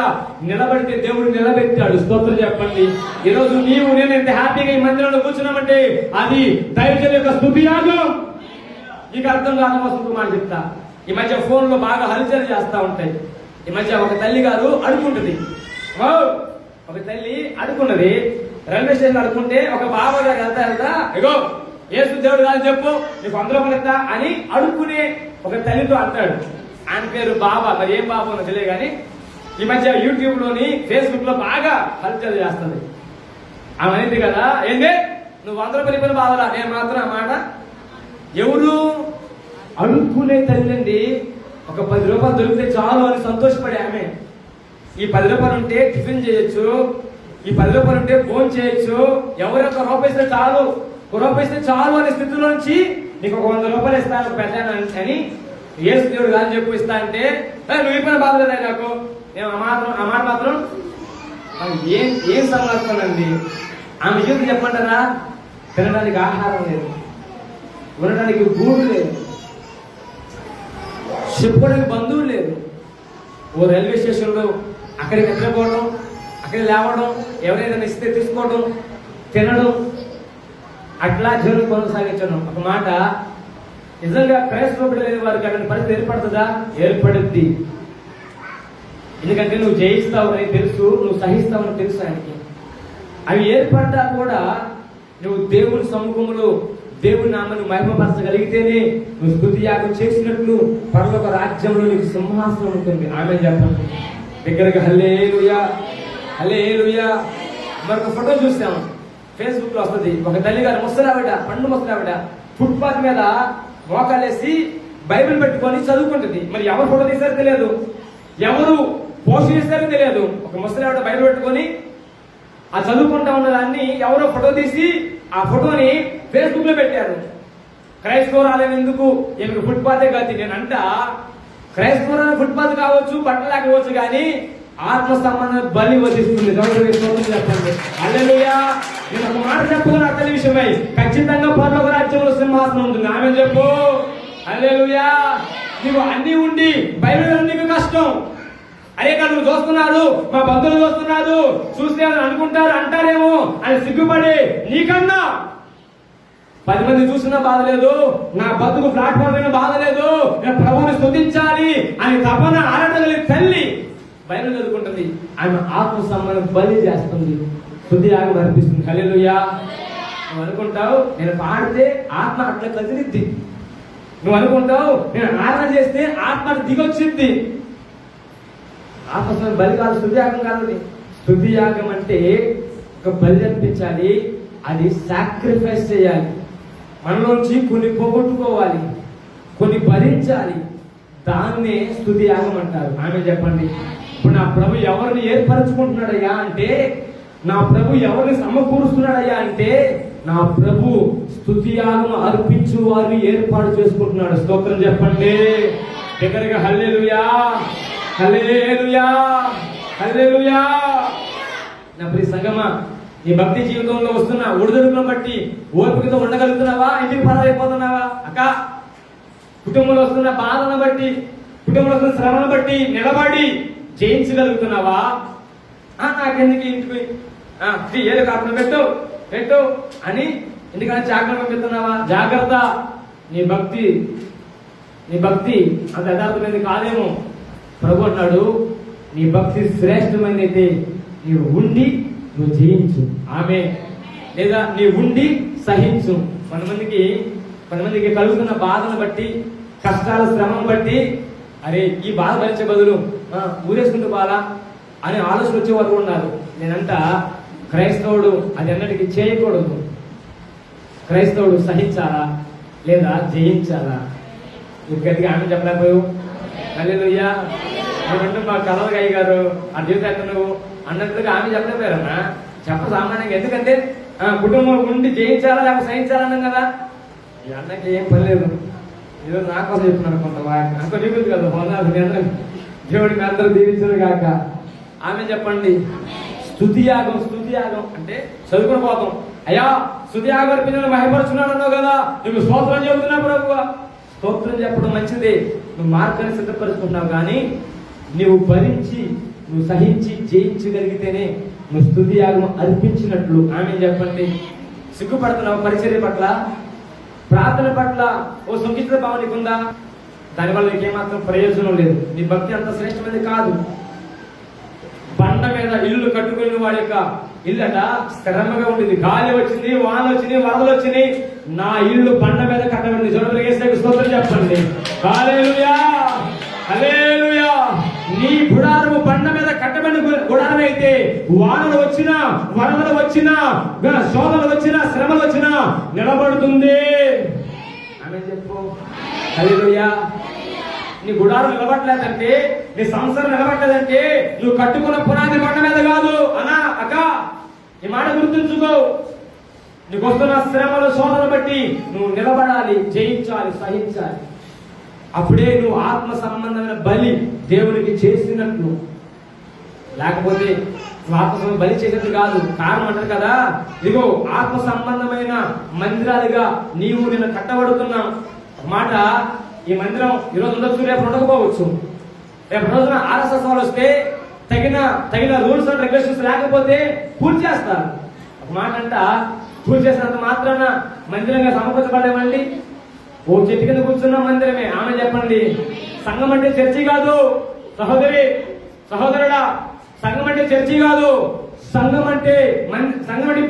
నిలబడితే దేవుడు నిలబెట్టాడు. స్తోత్రం చెప్పండి. ఈరోజు నీవు నేను ఎంత హ్యాపీగా ఈ మందిరంలో కూర్చున్నామంటే అది దైవజనుల యొక్క స్తుతియాగం. నీకు అర్థం కాకపోతే మాట చెప్తా. ఈ మధ్య ఫోన్ లో బాగా హల్చల్ చేస్తా ఉంటాయి. ఈ మధ్య ఒక తల్లి గారు అడుగుంటది, ఒక తల్లి అడుగున్నది, రైల్వే స్టేషన్ అడుగుంటే ఒక బాబా గారు వెళ్తా ఇగో యేసు దేవుడు కాదు చెప్పు, నీకు 100 రూపాయలు ఇస్తా అని అడుక్కునే ఒక తల్లితో అంటాడు. ఆయన పేరు బాబా, మరి ఏం బాబా అని తెలియదు, కానీ ఈ మధ్య యూట్యూబ్ లోని ఫేస్బుక్ లో బాగా హల్చల్ చేస్తుంది. ఆమె అనేది కదా, ఏంటి నువ్వు 100 రూపాయలు ఇవ్వని బాధలా, నేను మాత్రం ఆ మాట. ఎవరు అడుక్కునే తల్లి అండి. ఒక 10 రూపాయలు దొరికితే చాలు అని సంతోషపడే ఆమె. ఈ 10 రూపాయలు ఉంటే టిఫిన్ చేయొచ్చు, ఈ 10 రూపాయలు ఉంటే భోజనం చేయొచ్చు, ఎవరొక రూపాయి ఇస్తే చాలు, రూపాయి ఇస్తే చాలు అనే స్థితిలో నుంచి నీకు ఒక 100 రూపాయలు ఇస్తాను పెద్ద అని యేసు దేవుడు కాదని చెప్పు ఇస్తా అంటే, నువ్వు ఇవ్వని బాధ లేదా నాకు, నేను ఆ మాట మాత్రం ఏం సంగతి. ఆమె జీవితం చెప్పమంటారా, తినడానికి ఆహారం లేదు, ఉండడానికి గూడు లేదు, చెప్పుకోవడానికి బంధువులు లేదు. ఓ రైల్వే స్టేషన్లో అక్కడికి నిద్రపోవడం, అక్కడ లేవడం, ఎవరైనా ఇస్తే తీసుకోవడం, తినడం, అట్లా జీవనం కొనసాగించడం. ఒక మాట, నిజంగా క్రైస్తవ లేని వారికి అటువంటి పరిస్థితి ఏర్పడుతుందా? ఏర్పడుద్ది. ఎందుకంటే నువ్వు జయిస్తావు అని తెలుసు, నువ్వు సహిస్తావు అని తెలుసు ఆయనకి. అవి ఏర్పడ్డా కూడా నువ్వు దేవుని సముఖంలో దేవుని నామని మహిమపరచగలిగితేనే నువ్వు స్తుతియాగం చేసినట్లు పరలోక రాజ్యంలో నీకు సింహాసనం ఉంటుంది. ఆమె చెప్పండి దగ్గరగా. హల్లెలూయా, హల్లెలూయా. మరొక ఫోటో చూసాం, ఫేస్బుక్ లో వస్తుంది. ఒక తల్లి గారు ముసలావిడ, పండు ముసలావిడ ఫుట్పాత్ మీద మోకాలేసి బైబిల్ పెట్టుకొని చదువుకుంటుంది. మరి ఎవరు ఫోటో తీసారో తెలియదు, ఎవరు పోస్ట్ చేశారో తెలియదు. ఒక ముసలావిడ బైబిల్ పెట్టుకొని ఆ చదువుకుంటా ఉన్న దాన్ని ఎవరో ఫోటో తీసి ఆ ఫోటోని ఫేస్బుక్ లో పెట్టారు. క్రైస్తవురాలని ఎందుకు, ఈమెకు ఫుట్పాతే గతి. నేనంట క్రైస్తవురాలు ఫుట్పాత్ కావచ్చు, బట్టలేకపోవచ్చు, కానీ ఆత్మ సంబంధం బలి వధిస్తుంది. చెప్పండి హల్లెలూయా. నేను ఒక మాట చెప్పగలను అతని విషయమై, ఖచ్చితంగా పరలోక రాజ్యంలో సింహాసనం ఉంటుంది. ఆమె చెప్పు హల్లెలూయా. నీవు అన్ని ఉండి బైబిల్ నీకు కష్టం. అరే కాదు, నువ్వు చూస్తున్నారు, మా బంధువులు చూస్తున్నారు, చూస్తే అనుకుంటారు అంటారేమో అని సిగ్గుపడి నీకన్నా 10 మంది చూసినా బాధ లేదు, నా బతుకు ప్లాట్ఫామ్ అయినా బాధ లేదు, నేను ప్రభువుని స్తుతించాలి అని తపన ఆరాటగలి తల్లి బైబిల్ చదువుకుంటుంది. ఆమె ఆత్మ సంబంధం బలి చేస్తుంది, స్తుతియాగం అర్పిస్తుంది. హల్లెలూయా. నువ్వు అనుకుంటావు నేను పాడితే ఆత్మ అట్లా కదిలిద్ది, నువ్వు అనుకుంటావు నేను ఆరాధన చేస్తే ఆత్మ దిగొచ్చింది. ఆత్మ బలి కాదు, స్తుతియాగం కాదు. స్తుతియాగం అంటే ఒక బలి అర్పించాలి, అది సాక్రిఫైస్ చేయాలి, మనలోంచి కొన్ని పోగొట్టుకోవాలి, కొన్ని భరించాలి. దాన్నే స్తుతియాగం అంటారు. ఆమె చెప్పండి. ఇప్పుడు నా ప్రభు ఎవరిని ఏర్పరచుకుంటున్నాడయ్యా అంటే, నా ప్రభు ఎవరిని సమకూరుస్తున్నాడయ్యా అంటే, నా ప్రభు స్తుతియాగం అర్పించు వారిని ఏర్పాటు చేసుకుంటున్నాడు. స్తోత్రం చెప్పండి దగ్గరగా. హల్లెలూయా, హల్లెలూయా, హల్లెలూయా. నా ప్రియ సంగమా, నీ భక్తి జీవితంలో వస్తున్న ఒడిదుడుకులను బట్టి ఓపికతో ఉండగలుగుతున్నావా? ఇంటికి పరారైపోతున్నావా? అక్క, కుటుంబంలో వస్తున్న బాధను బట్టి, కుటుంబంలో వస్తున్న శ్రమను బట్టి నిలబడి జయించగలుగుతున్నావా? నాకెందుకు ఇంటికి ఏదో కాకుండా పెట్టు అని ఎందుకని జాగ్రత్త పెడుతున్నావా? జాగ్రత్త, నీ భక్తి అంత యథార్థమైనది కాదేమో. ప్రభు అన్నాడు, నీ భక్తి శ్రేష్టమైనదైతే నీవు ఉండి నువ్వు జయించు. ఆమె లేదా నీ ఉండి సహించు. కొంతమందికి కలుగుతున్న బాధను బట్టి, కష్టాల శ్రమను బట్టి, అరే ఈ బాధ భరించే బదులు ఊరేసుకుంటూ బాలా అనే ఆలోచన వచ్చేవారు ఉన్నారు. నేనంట క్రైస్తవుడు అది అన్నటికీ చేయకూడదు. క్రైస్తవుడు సహించాలా లేదా జయించాలా? నువ్వు గట్టిగా ఆమె చెప్పలేకపోయావు. హల్లెలూయా. నువ్వు మా కలవగా అయ్యారు ఆ జీవితం నువ్వు అన్నట్లుగా ఆమె చెప్పలేకపోయారన్నా. చెప్ప సామాన్యంగా. ఎందుకంటే కుటుంబం ఉండి జయించాలా లేకపోతే సహించాలన్నాం కదా. ఈ అన్నకి ఏం పని లేదు. ఈరోజు నా కోసం చెప్తున్నాను. కొంత నాకు చూపించు కదా హోనాలు. దేవుడిని అందరూ దీవించరు కాక. ఆమె చెప్పండి. స్తుతియాగం అంటే చదువుకుని పోతాం. అయ్యా స్తుతియాగం అర్పించిన మహిమపరుచున్నాడు అన్నావు కదా, నువ్వు స్తోత్రం చెబుతున్నావు ప్రభువా. స్తోత్రం చెప్పడం మంచిది, నువ్వు మార్గాన్ని సిద్ధపరుచుకుంటున్నావు. కానీ నువ్వు భరించి నువ్వు సహించి జయించగలిగితేనే నువ్వు స్తుతియాగం అర్పించినట్లు. ఆమె చెప్పండి. సిగ్గుపడుతున్నావు పరిచర్య పట్ల, ప్రార్థన పట్ల ఓ సంకిత భావం నీకుందా? దానివల్ల నీకేమాత్రం ప్రయోజనం లేదు. నీ భక్తి అంత శ్రేష్టమైనది కాదు. బండ మీద ఇల్లు కట్టుకుని వాడి యొక్క ఇల్లట స్థిరంగా ఉంటుంది. గాలి వచ్చింది, వాన వచ్చినాయి, వరదలు వచ్చినాయి, నా ఇల్లు బండ మీద కట్టబడింది. చూడండి, యేసుకి స్తోత్రం చెప్పండి. హల్లెలూయా, హల్లెలూయా. నీ గుడారము బండ మీద కట్టబడిన గుడారం అయితే వానలు వచ్చినా, వరదలు వచ్చినా, శోధనలు వచ్చినా, శ్రమలు వచ్చినా నిలబడుతుంది. ఆమె చెప్పు. హల్లెలూయా. నీ గుడారం నిలబడలేదంటే, నీ సంసారం నిలబడలేదంటే నువ్వు కట్టుకున్న పునాది బండ మీద కాదు. అన్నా అక్క, ఈ మాట గుర్తుంచుకో. నీకు వస్తున్న శ్రమలు శోధన బట్టి నువ్వు నిలబడాలి, జయించాలి, సహించాలి. అప్పుడే నువ్వు ఆత్మ సంబంధమైన బలి దేవునికి చేసినట్లు. లేకపోతే నువ్వు ఆత్మ బలి చేసేది కాదు. కారణం అంటారు కదా, ఇదిగో ఆత్మ సంబంధమైన మందిరాలుగా నీవు నిన్ను కట్టబడుతున్నావు. ఒక మాట, ఈ మందిరం ఈరోజు ఉండొచ్చు, రేపు ఉండకపోవచ్చు. రేపు రోజున ఆర్ఎస్ఎస్ వాళ్ళు వస్తే తగిన రూల్స్ అండ్ రెగ్యులేషన్స్ లేకపోతే పూర్తి చేస్తారు. ఒక మాట అంట, పూర్తి చేసినంత మాత్రాన మందిరంగా సమకూర్చబడేవండి. ఓ చెట్టు కింద కూర్చున్న మందిరమే. ఆమె చెప్పండి. సంఘం అంటే చర్చి కాదు సహోదరుడా. సంఘం అంటే చర్చి కాదు. సంఘం అంటే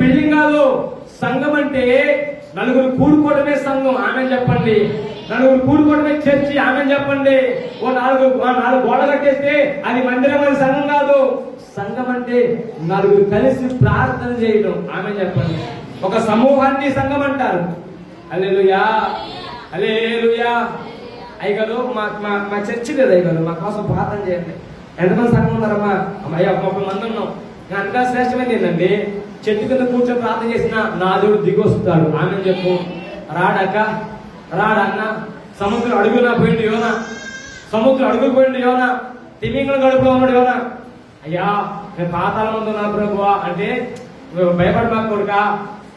బిల్డింగ్ కాదు. సంఘం అంటే నలుగురు కూడుకోవడమే సంఘం. ఆమె చెప్పండి. నలుగురు కూడుకోవడమే చర్చి. ఆమె చెప్పండి. ఓ నాలుగు గోడ కట్టేస్తే అది మందిరం, అది సంఘం కాదు. సంఘం అంటే నలుగురు కలిసి ప్రార్థన చేయడం. ఆమె చెప్పండి. ఒక సమూహాన్ని సంఘం అంటారు. హల్లెలూయా, హల్లెలూయా. అయ్యగారు మా చర్చి కదా, అయ్యగారు మా కోసం ప్రార్థన చేయండి. ఎంతమంది సంఘం ఉన్నారమ్మా? అయ్యా 30 మంది ఉన్నాం. అంతా శ్రేష్టమైంది ఏంటండి, చెట్టు కింద కూర్చొని ప్రార్థన చేసిన నా దేవుడు దిగి వస్తాడు. ఆమె చెప్పు. రాడన్న. సముద్రం అడుగునా పోయిండు యోనా. తిమింగళం గడుపులో ఉన్నాడు యోనా. అయ్యా నేను పాతాళ ముందు ఉన్నా ప్రభువా అంటే, నువ్వు భయపడమాకూడకా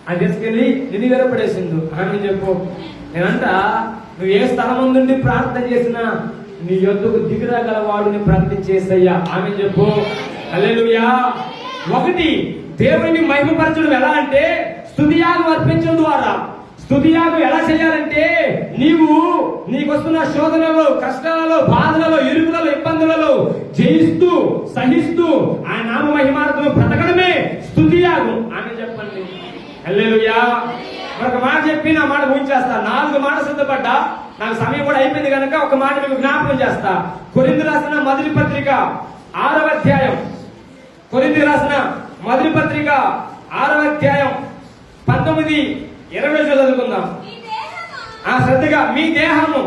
అని తీసుకెళ్ళి నినివేలో పడేసిండు. ఆమె చెప్పు. నేనంట నువ్వు ఏ స్థలం ముందుండి ప్రార్థన చేసినా నీ యొద్దకు దిగిరాగలవాడు నీ ప్రకటించేసయ్యా. ఆమె చెప్పు. హల్లెలూయా. ఒకటి, దేవుని మహిమపరచడం ఎలా అంటే స్తుతియాగం అర్పించడం ద్వారా. స్తుతియాగం ఎలా చేయాలంటే నీకు వస్తున్న శోధనలో, కష్టాలలో, బాధలలో, ఇరుకులలో, ఇబ్బందులలో జయిస్తూ సహిస్తూ ఆ నామ మహిమార్థం బ్రతకడమే స్తుతియాగం. ఆమె చెప్పండి. హల్లెలూయా. మరొక మాట చెప్పి నా మాట ఊహించేస్తా. 4 మాటలు సిద్ధపడ్డా, నాకు సమయం కూడా అయిపోయింది కనుక ఒక మాట మీకు జ్ఞాపకం చేస్తా. కొరింథీ రాసిన మొదటి పత్రిక 6వ అధ్యాయం. కొరింథీ రాసిన మొదటి పత్రిక 6వ అధ్యాయం 19-20 చదువుకుందాం. శ్రద్ధగా. మీ దేహము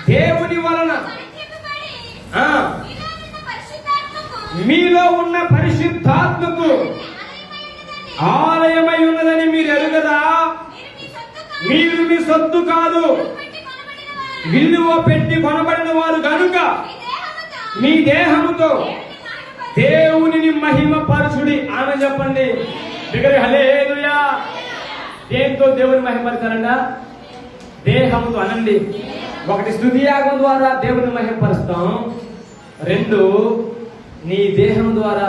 దేవుని వలన మీలో ఉన్న పరిశుద్ధాత్మకు ఆలయమై ఉన్నదని మీరు ఎరుగదా? మీరు మీ సొత్తు కాదు, విలువ పెట్టి కొనబడిన వారు కనుక మీ దేహముతో దేవునిని మహిమపరచుడి. ఆమె చెప్పండి దగ్గర హల్లెలూయా. దేంతో దేవుని మహిమపరచాలంట? దేహంతో అనండి. ఒకటి స్తుతి యాగం ద్వారా దేవుని మహిమపరుస్తాం. రెండు, నీ దేహం ద్వారా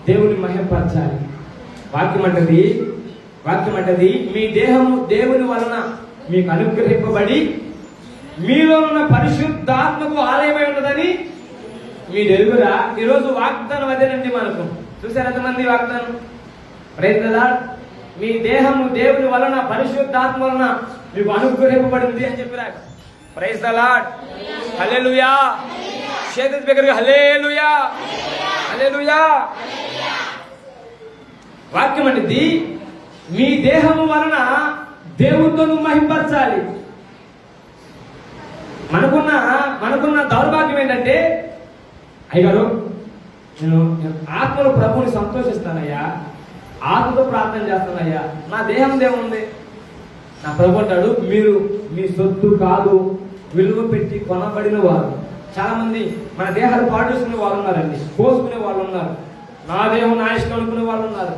దేవుని మహిమపరచాలి. వాక్యం అంటది మీ దేహము దేవుని వలన మీకు అనుగ్రహింపబడి మీలో ఉన్న పరిశుద్ధాత్మకు ఆలయమై ఉన్నదని మీరు ఎరుగురా. ఈరోజు వాగ్దానం అదేనండి మనకు. చూసారు ఎంతమంది వాగ్దానం? Praise the lord. మీ దేహము దేవుని వలన పరిశుద్ధాత్మ వలన మీకు అనుగ్రహింపబడింది అని చెప్పిరా. Praise the Lord. హల్లెలూయా. చేతుల దగ్గరగా హల్లెలూయా హల్లెలూయా. వాక్యం అనేది మీ దేహము వలన దేవునితో నువ్వు మహింపరచాలి. మనకున్న దౌర్భాగ్యం ఏంటంటే, అయ్యగారు నేను ఆత్మలో ప్రభువుని సంతోషిస్తానయ్యా, ఆత్మతో ప్రార్థన చేస్తానయ్యా, నా దేహం దేవుంది. నా ప్రభు అంటాడు, మీరు మీ సొత్తు కాదు, విలువ పెట్టి కొనబడిన వారు. చాలా మంది మన దేహాలు పాడు చేసుకునే వాళ్ళు ఉన్నారండి, కోసుకునే వాళ్ళు ఉన్నారు, నా దేహం నా ఇష్టం అనుకునే వాళ్ళు ఉన్నారు,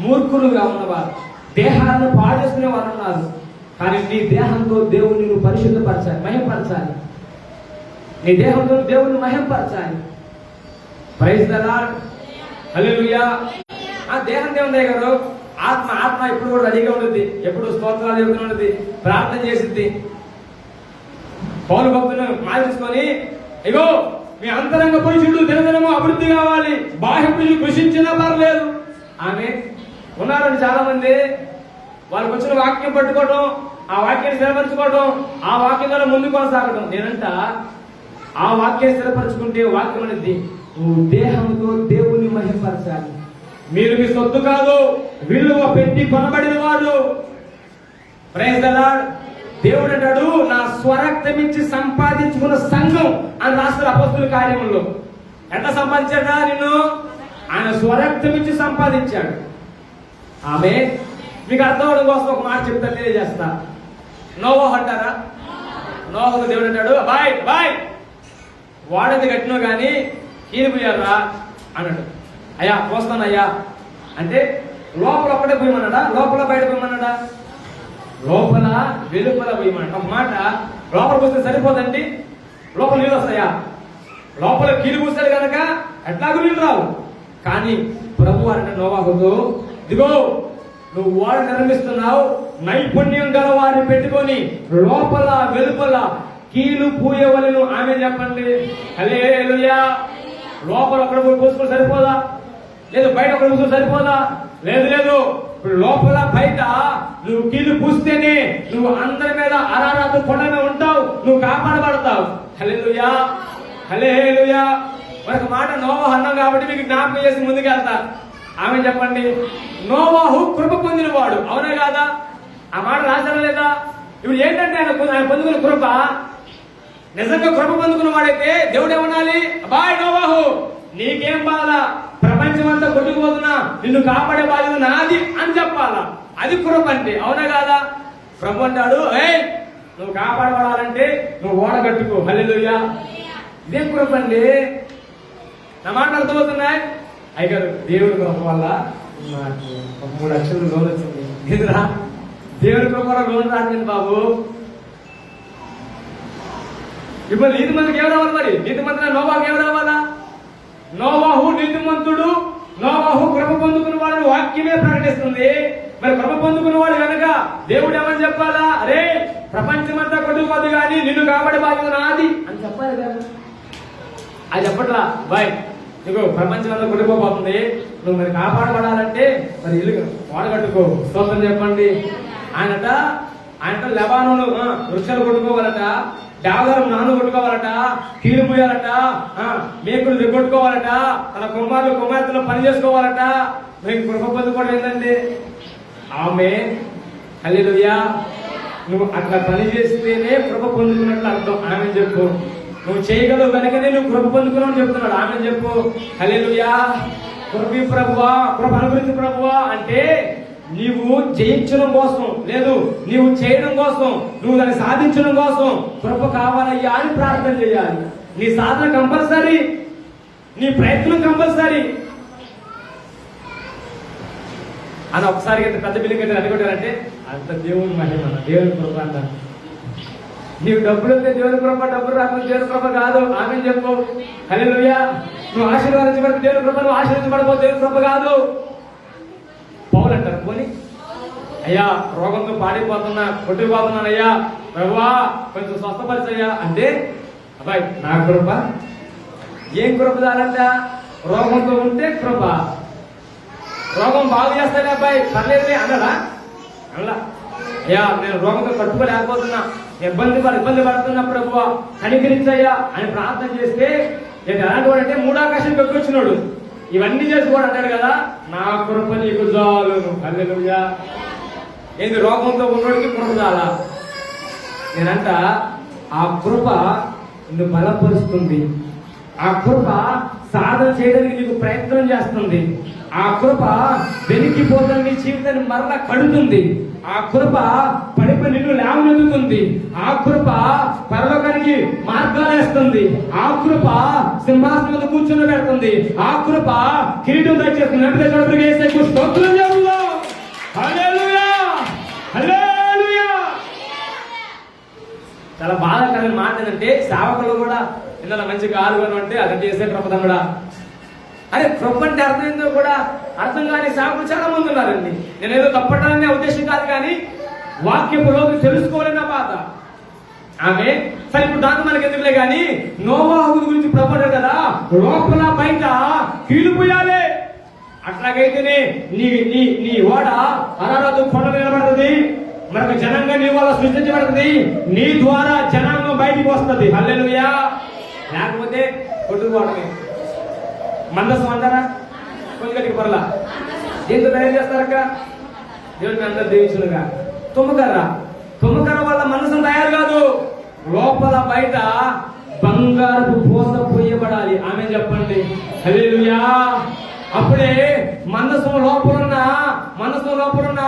మూర్ఖులుగా ఉన్నవారు, దేహాలను పాడు చేసుకునే వాళ్ళు ఉన్నారు. కానీ నీ దేహంతో దేవుని నువ్వు పరిశుద్ధపరచాలి, మహింపరచాలి. నీ దేహంతో దేవుని మహింపరచాలి. Praise the Lord. హల్లెలూయా. ఆ దేహం దేవుని దగ్గర ఆత్మ ఎప్పుడు కూడా రెడీగా ఉంటుంది, ఎప్పుడు స్తోత్రాలు చెబుతూ ఉంటుంది, ప్రార్థన చేసిద్ది. పౌలు భక్తులను మార్చుకొని, ఇగో మీ అంతరంగ పురుషుడు దినదినము అభివృద్ధి కావాలి, బాహ్య పురుషుడు కృషించినా పర్లేదు. ఆమె ఉన్నారని చాలా మంది వాళ్ళకి వచ్చిన వాక్యం పట్టుకోవడం, ఆ వాక్యాన్ని స్థిరపరచుకోవడం, ఆ వాక్యం ద్వారా ముందుకు కొనసాగడం. నేనంట ఆ వాక్యాన్ని స్థిరపరచుకుంటే వాక్యం అనేది నువ్వు దేహంతో దేవుని మహిమపరచాలి. మీరు మీ సొత్తు కాదు, విలువ పెట్టి కొనబడిన వాడు. Praise the Lord. దేవుడు అంటాడు, నా స్వరక్తమిచ్చి సంపాదించుకున్న సంఘం అని రాస్తారు అపొస్తలుల కార్యముల్లో. ఎంత సంపాదించాడా నిన్ను? ఆయన స్వరక్తమిచ్చి సంపాదించాడు. ఆమె మీకు అర్థం అవడం కోసం ఒక మాట చెప్తా, తెలియజేస్తా. నోవాహు అంటారా? నోవాహుకు దేవుడు అంటాడు, బాయ్ వాడది కట్టినో కానీ కీలిపోయారా అన్నాడు. అయ్యా పోస్తానయ్యా అంటే లోపల ఒక్కటే పోయమన్నాడా? లోపల బయట పోయమన్నాడా? లోపల వెలుపల పోయమన్నాడు. ఒక మాట, లోపల పోస్తే సరిపోదండి, లోపల నీళ్ళు వస్తాయా? లోపల కీలు పూస్తాడు కనుక ఎట్లాగూ నీళ్ళు రావు. కానీ ప్రభు అంటే నోవాహుతో, ఇదిగో నువ్వు వాడు నిర్మిస్తున్నావు, నైపుణ్యం గల వారిని పెట్టుకొని లోపల వెలుపల కీలు పూయవలను. ఆమె చెప్పండి హల్లెలూయా. లోపల ఒకటి పూసుకొని సరిపోదా? లేదు బయట ఒకటి పూసుకొని సరిపోదా? లేదు. ఇప్పుడు లోపల బయట నువ్వు కీలు పూస్తేనే నువ్వు అందరి మీద అరారాతు కొండమే ఉంటావు, నువ్వు కాపాడబడతావు. హల్లెలూయా హల్లెలూయా. మరొక మాట నోవాహు అన్నాం కాబట్టి మీకు జ్ఞాపకం చేసి ముందుకు వెళ్తా. ఆమె చెప్పండి, నోవాహు కృప పొందిన వాడు, అవునా కాదా? ఆ మాట రాశారా లేదా? ఇప్పుడు ఏంటంటే ఆయన పొందుకున్న కృప, నిజంగా కృప పొందుకున్న వాడైతే దేవుడు ఏమనాలి? బాయ్ నోవాహు, నీకేం బాధ, ప్రపంచం అంతా కొట్టుకుపోతున్నా, నిన్ను కాపాడే బాధ్యత నాది అని చెప్పాలా. అది కృప అంటే, అవునా కాదా? ప్రభు అంటాడు, నువ్వు కాపాడబడాలంటే నువ్వు ఓడ కట్టుకో. హల్లెలూయా. ఇదేం కృప అండి? నా మాట అర్థమవుతున్నాయి? అయ్యారు దేవుని కృప వల్ల నాకు 3 లక్షలు లోన్ వచ్చింది. ఎదురా దేవుని కృప వల్ల లోన్ రాలేదు బాబు. ఇప్పుడు నీతిమంతుడికి ఏం రావాలి? మరి నీతిమంతుడు నోవాహుకి ఏం రావాలా? నోవాహు నీతిమంతుడు, నోవాహు కృప పొందుకున్న వాడు వాక్యమే ప్రకటిస్తుంది. మరి కృప పొందుకున్న వాడు కనుక దేవుడు ఏమని చెప్పాలా? అరే ప్రపంచమంతా కొట్టుకోదు కానీ నిన్ను కాబట్టి బాధ్యత నాది అని చెప్పాలి కదా. అది చెప్పట్లా. బాయ్ నీకు ప్రపంచం అంతా కొట్టుకోబోతుంది, నువ్వు మరి కాపాడబడాలంటే మరి ఇల్లు వాడగట్టుకో. స్తోత్రం చెప్పండి. ఆయనట లెబానోను వృక్షాలు కొట్టుకోవాలట, డాగరం నాను కొట్టుకోవాలట, కీలు పోయాలట, మేకులు దిగొట్టుకోవాలట, తన కుమార్తెలు పని చేసుకోవాలట. మీకు కృప పొందుకోవడం ఏంటండి? ఆమె హల్లెలూయా. నువ్వు అట్లా పని చేస్తేనే కృప పొందుకున్నట్లు అర్థం. ఆమె చెప్పు, నువ్వు చేయగలవు కనుకనే నువ్వు కృప పొందుకున్నావు చెప్తున్నాడు. ఆమె చెప్పు హల్లెలూయా. కృప ప్రభువా, కృప అనుగ్రహించు ప్రభువా అంటే నీవు జయించడం కోసం లేదు, నీవు చేయడం కోసం, నువ్వు దాన్ని సాధించడం కోసం కృప కావాలయ్యా అని ప్రార్థన చేయాలి. నీ సాధన కంపల్సరీ. నీ ప్రయత్నం కంపల్సరీ అని ఒకసారి పెద్ద బిల్డింగ్ అయితే అనుకుంటారంటే అంత దేవుని మహిమ, దేవుని కృప అంట. నీవు డబ్బులు ఉంటే దేవుని కృప, డబ్బులు రాకుండా దేవుని కృప కాదు. ఆమె చెప్పు హల్లెలూయా. నువ్వు ఆశీర్వాదించబడితే దేవుని కృప, నువ్వు ఆశీర్వదించబడిపో దేవుని కృప కాదు. పౌలు అంటారు పోనీ, అయ్యా రోగంతో పాడిపోతున్నా, కొట్టిపోతున్నాను అయ్యా, ప్రభువా కొంచెం స్వస్థపరిచయ్యా అంటే, అబ్బాయి నా కృప, ఏం కృప చాలంట? రోగంతో ఉంటే కృప, రోగం బాగు చేస్తానే అబ్బాయి పర్లేదు అన్నాడా? అలా అయ్యా నేను రోగంతో కట్టుకోలేకపోతున్నా, ఇబ్బంది పడుతున్నా ప్రభువా కనికరించయ్యా అని ప్రార్థన చేస్తే ఎలాంటి వాడంటే మూడాకాశం పెట్టుకొచ్చినాడు. ఇవన్నీ చేసుకోడు అంటాడు కదా, నా కృప నీకు చాలును. హల్లెలూయా. ఏంది రోగంతో ఉన్నోడికి కృప చాలా? నేనంట ఆ కృప నిన్ను బలపరుస్తుంది, ఆ కృప సాధన చేయడానికి నీకు ప్రయత్నం చేస్తుంది, ఆ కృప వెలికిపోతున్న నీ జీవితాన్ని మరలా కడుతుంది, ఆ కృప పడిపోయి నిన్ను లేవనెత్తుతుంది, ఆ కృప పరలోకానికి మార్గాలు వేస్తుంది, ఆ కృప సింహాసనం మీద కూర్చొని పెడుతుంది, ఆ కృప కిరీటం దయచేస్తుంది. స్తోత్రం చెబుదాం. హల్లెలూయా, హల్లెలూయా. చాలా బాధాకరమైన మాట ఏంటంటే సేవకులు కూడా ఇందులో మంచి కారు అంటే అది చేసే కృపద కూడా. అరే కృప అంటే అర్థం ఏందో కూడా అర్థం కాని సేవకులు చాలా మంది ఉన్నారండి. నేనేదో తప్పటాన్ని ఉద్దేశం కాదు, కానీ వాక్యపు రోజు తెలుసుకోవాలన్న బాధ ఆమె. సరే ఇప్పుడు దాంతో మనకి ఎందుకులే కానీ నోవాహు గురించి ప్రభావం కదా, లోపల బయట కీలిపోయాలి. అట్లాగైతేనే నీ నీ నీ ఓడ అనారోగ్యం కొండ నిలబడుతుంది, మరొక జనంగా నీ వల్ల సృష్టించబడుతుంది, నీ ద్వారా జనాంగం బయటికి వస్తుంది. హల్లెలూయా. లేకపోతే కొట్టుకోవడమే. మందసం అంటారా? కొంచెం గట్టికి పర్లా. దీంతో తయారు చేస్తారక్క దేవుడిని అందరు దీవించునుగా. తుమ్మకర్ర వల్ల మనసం తయారు కాదు, లోపల బయట బంగారు పూత పోయబడాలి. ఆమె చెప్పండి హల్లెలూయా. అప్పుడే మనసు లోపలున్న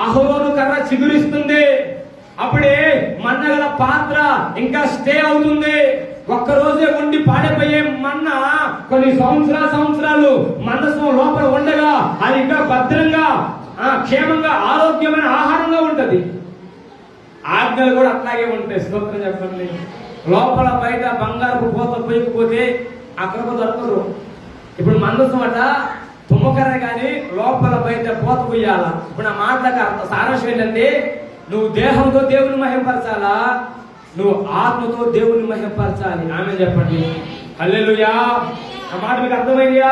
అహరోను కర్ర చిగురిస్తుంది. అప్పుడే మన్నగల పాత్ర ఇంకా స్టే అవుతుంది. ఒక్కరోజే ఉండి పాడైపోయే మన్న కొన్ని సంవత్సరాలు మనసు లోపల ఉండగా అది ఇంకా భద్రంగా క్షేమంగా ఆరోగ్యమైన ఆహారంగా ఉంటది. ఆజ్ఞలు కూడా అట్లాగే ఉంటాయి. స్తోత్రం చెప్పండి. లోపల బయట బంగారపు పూత పోయకపోతే అక్కడ దొరకదు. ఇప్పుడు మందసం అట తుమ్మకర్ర కానీ లోపల బయట పోత పోయాల. ఇప్పుడు నా మాటలకు అర్థ సారాంశం ఏంటంటే, నువ్వు దేహంతో దేవుని మహిమపరచాలా, నువ్వు ఆత్మతో దేవుని మహిమపరచాలి. ఆమె చెప్పండి హల్లెలూయా. ఆ మాట మీకు అర్థమైందియా?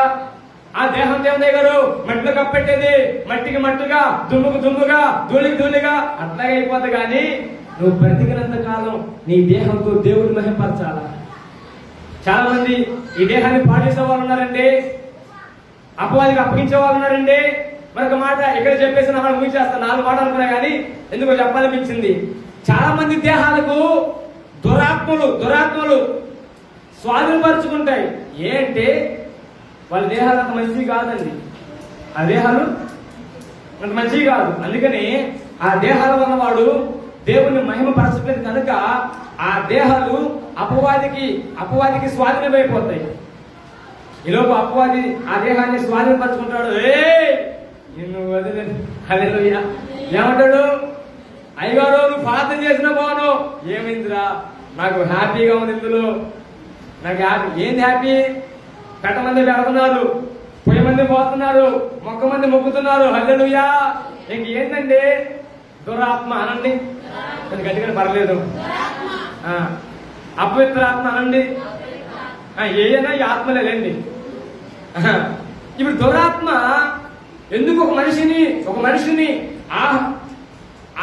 ఆ దేహం దేవుని గారు మట్టిలో కప్పెట్టేది, మట్టికి మట్టిగా, దుమ్ముకు దుమ్ముగా, ధూళికి ధూళిగా అట్లాగే అయిపోతుంది. కానీ నువ్వు బ్రతికినంత కాలం నీ దేహంతో దేవుని మహిమపరచాలా. చాలా మంది ఈ దేహాన్ని పాడేసే వాళ్ళు ఉన్నారండి, అపవాదికి అప్పగించే వాళ్ళు ఉన్నారండి. మరొక మాట ఇక్కడ చెప్పేసి నా ముగిచేస్తాను. 4 మాటలు అనుకున్నా కానీ ఎందుకో చెప్పాలనిపించింది. చాలా మంది దేహాలకు దురాత్మలు స్వాధీనపరుచుకుంటాయి. ఏంటి వాళ్ళ దేహాలు అంత మంచివి కాదండి, ఆ దేహాలు అంత మంచివి కాదు. అందుకని ఆ దేహాల వల్ల వాడు దేవుని మహిమపరచలేదు కనుక ఆ దేహాలు అపవాదికి స్వాధీనమైపోతాయి. ఈలోపు అపవాది ఆ దేహాన్ని స్వాధీనపరచుకుంటాడు. నిన్ను వదిలే హల్లెలూయా. ఏమంటాడు? అయ్యగారు నువ్వు ప్రార్థన చేసిన బాను ఏమైందిరా, నాకు హ్యాపీగా ఉంది ఇందులో, నాకు హ్యాపీ. ఏంది హ్యాపీ? మంది పెడుతున్నారు, 10 మంది పోతున్నారు, మంది మొక్కుతున్నారు. హల్లెలూయా. ఇంకేంటండి? దురాత్మ అనండి, కొంచెం గట్టిగా పర్లేదు. అపవిత్ర ఆత్మ అనండి, ఏదైనా ఈ ఆత్మలేదండి. ఇప్పుడు దురాత్మ ఎందుకు ఒక మనిషిని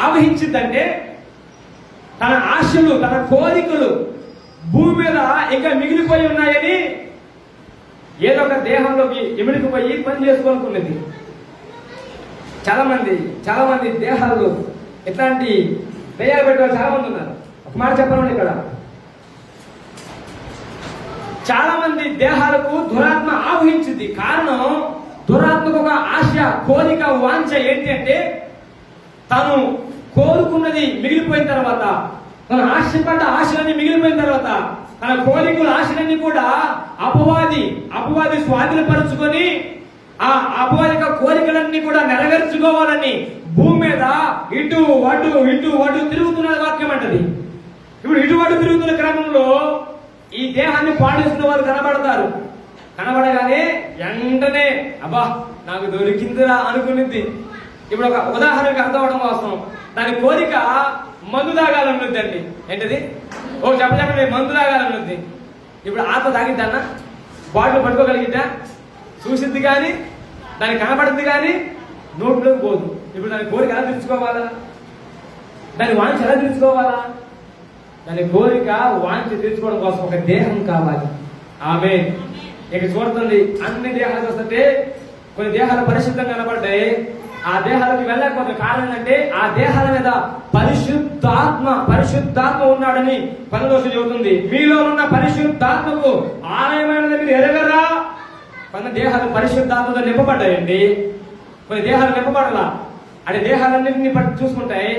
ఆవహించిందంటే, తన ఆశలు తన కోరికలు భూమి మీద ఇంకా మిగిలిపోయి ఉన్నాయని ఏదో ఒక దేహంలోకి ఇమిడికిపోయి పని చేసుకోనుకున్నది. చాలా మంది దేహాలు ఇట్లాంటి దయ్యాలు పెట్టే చాలా మంది ఉన్నారు. ఒక మాట చెప్పాలండి, ఇక్కడ చాలా మంది దేహాలకు దురాత్మ ఆవహించింది. కారణం దురాత్మకు ఒక ఆశ, కోరిక, వాంఛ ఏంటి అంటే, తను కోరుకున్నది మిగిలిపోయిన తర్వాత తన ఆశపడ్డ ఆశలన్నీ మిగిలిపోయిన తర్వాత తన కోరికలు ఆశలన్నీ కూడా అపవాది స్వాధీనపరుచుకొని ఆ అపవాది యొక్క కోరికలన్నీ కూడా నెరవేర్చుకోవాలని భూమి మీద ఇటు అటు తిరుగుతున్న వాక్యం అంటది. ఇప్పుడు ఇటు అటు తిరుగుతున్న క్రమంలో ఈ దేహాన్ని పాటిస్తున్న వారు కనబడతారు. కనబడగానే వెంటనే అబ్బా నాకు దొరికిందిరా అనుకునిద్ది. ఇప్పుడు ఒక ఉదాహరణకు అర్థం అవడం కోసం దాని కోరిక మందు తాగాలనుద్దండి. ఏంటది? చెప్పండి, మందు తాగాలనుద్ది. ఇప్పుడు ఆత్మ తాగిద్దన్నా? బాటిల్ పట్టుకోగలిగిద్దా? చూసిద్ది కానీ దానికి కనబడుద్ది కానీ నోట్లోకి పోదు. ఇప్పుడు దాని కోరిక ఎలా తీర్చుకోవాలా? దాని వాంఛ ఎలా తీర్చుకోవాలా? దాని కోరిక వాంఛ తీర్చుకోవడం కోసం ఒక దేహం కావాలి. ఆమె ఇక చూడుతుంది, అన్ని దేహాలు చూస్తుంటే కొన్ని దేహాలు పరిశుద్ధంగా కనబడ్డాయి. ఆ దేహాలకు వెళ్ళకపోతే కారణం ఏంటంటే ఆ దేహాల మీద పరిశుద్ధాత్మ ఉన్నాడని పరదోషం చెబుతుంది. మీలో ఉన్న పరిశుద్ధాత్మకు ఆలయమైనది మీరు ఎరగరా? కొన్ని దేహాలు పరిశుద్ధాత్మతో నింపబడ్డాయండి, కొన్ని దేహాలు నింపబడాల. అంటే దేహాలన్నింటినీ పట్టి చూసుకుంటాయి.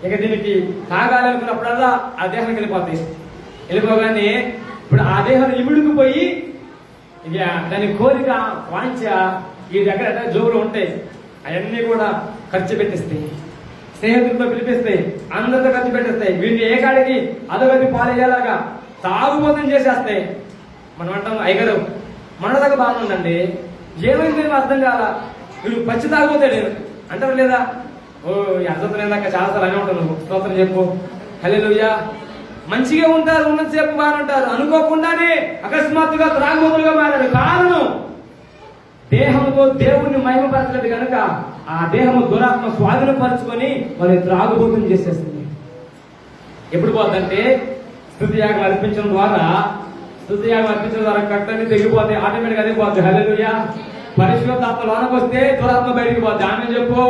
ఇక దీనికి తాగాలనుకున్నప్పుడల్లా ఆ దేహానికి వెళ్ళిపోగానే ఇప్పుడు ఆ దేహాలు ఇమిడుకుపోయి ఇక దాని కోరిక వాంఛ ఈ దగ్గర జోగులు ఉంటాయి. అవన్నీ కూడా ఖర్చు పెట్టిస్తాయి, స్నేహితులతో పిలిపిస్తాయి, అందరితో ఖర్చు పెట్టేస్తాయి. వీడిని ఏ కాడికి అదొకటి పాలయ్యేలాగా తాగుబోతం చేసేస్తాయి. మనం అంటాం, అయ్యగారు మన దగ్గర బాగుందండి, ఏమైంది అర్థం కాల, వీడు పచ్చి తాగుపోతాడు అంటారు లేదా? అర్థం లేదాక చాలాసార్లు అని ఉంటాను. స్తోత్రం చెప్పు, హల్లెలూయా. మంచిగా ఉంటారు, ఉన్నంతసేపు బాగుంటారు, అనుకోకుండానే అకస్మాత్తుగా త్రాగుబోతులుగా మారారు. కారణం దేహంతో దేవుణ్ణి మహిమపరచలేదు కనుక ఆ దేహము దురాత్మ స్వాధీనపరుచుకొని వాళ్ళు త్రాగుబోతుని చేసేస్తుంది. ఎప్పుడు పోతుందంటే స్తుతియాగం అర్పించడం ద్వారా కట్టని తెగిపోతే ఆటోమేటిక్ అదే పోతుంది. హల్లెలూయా. పరిశుద్ధాత్మ లోనకు వస్తే దురాత్మ బయటికి పోతుంది. ఆమె చెప్పు,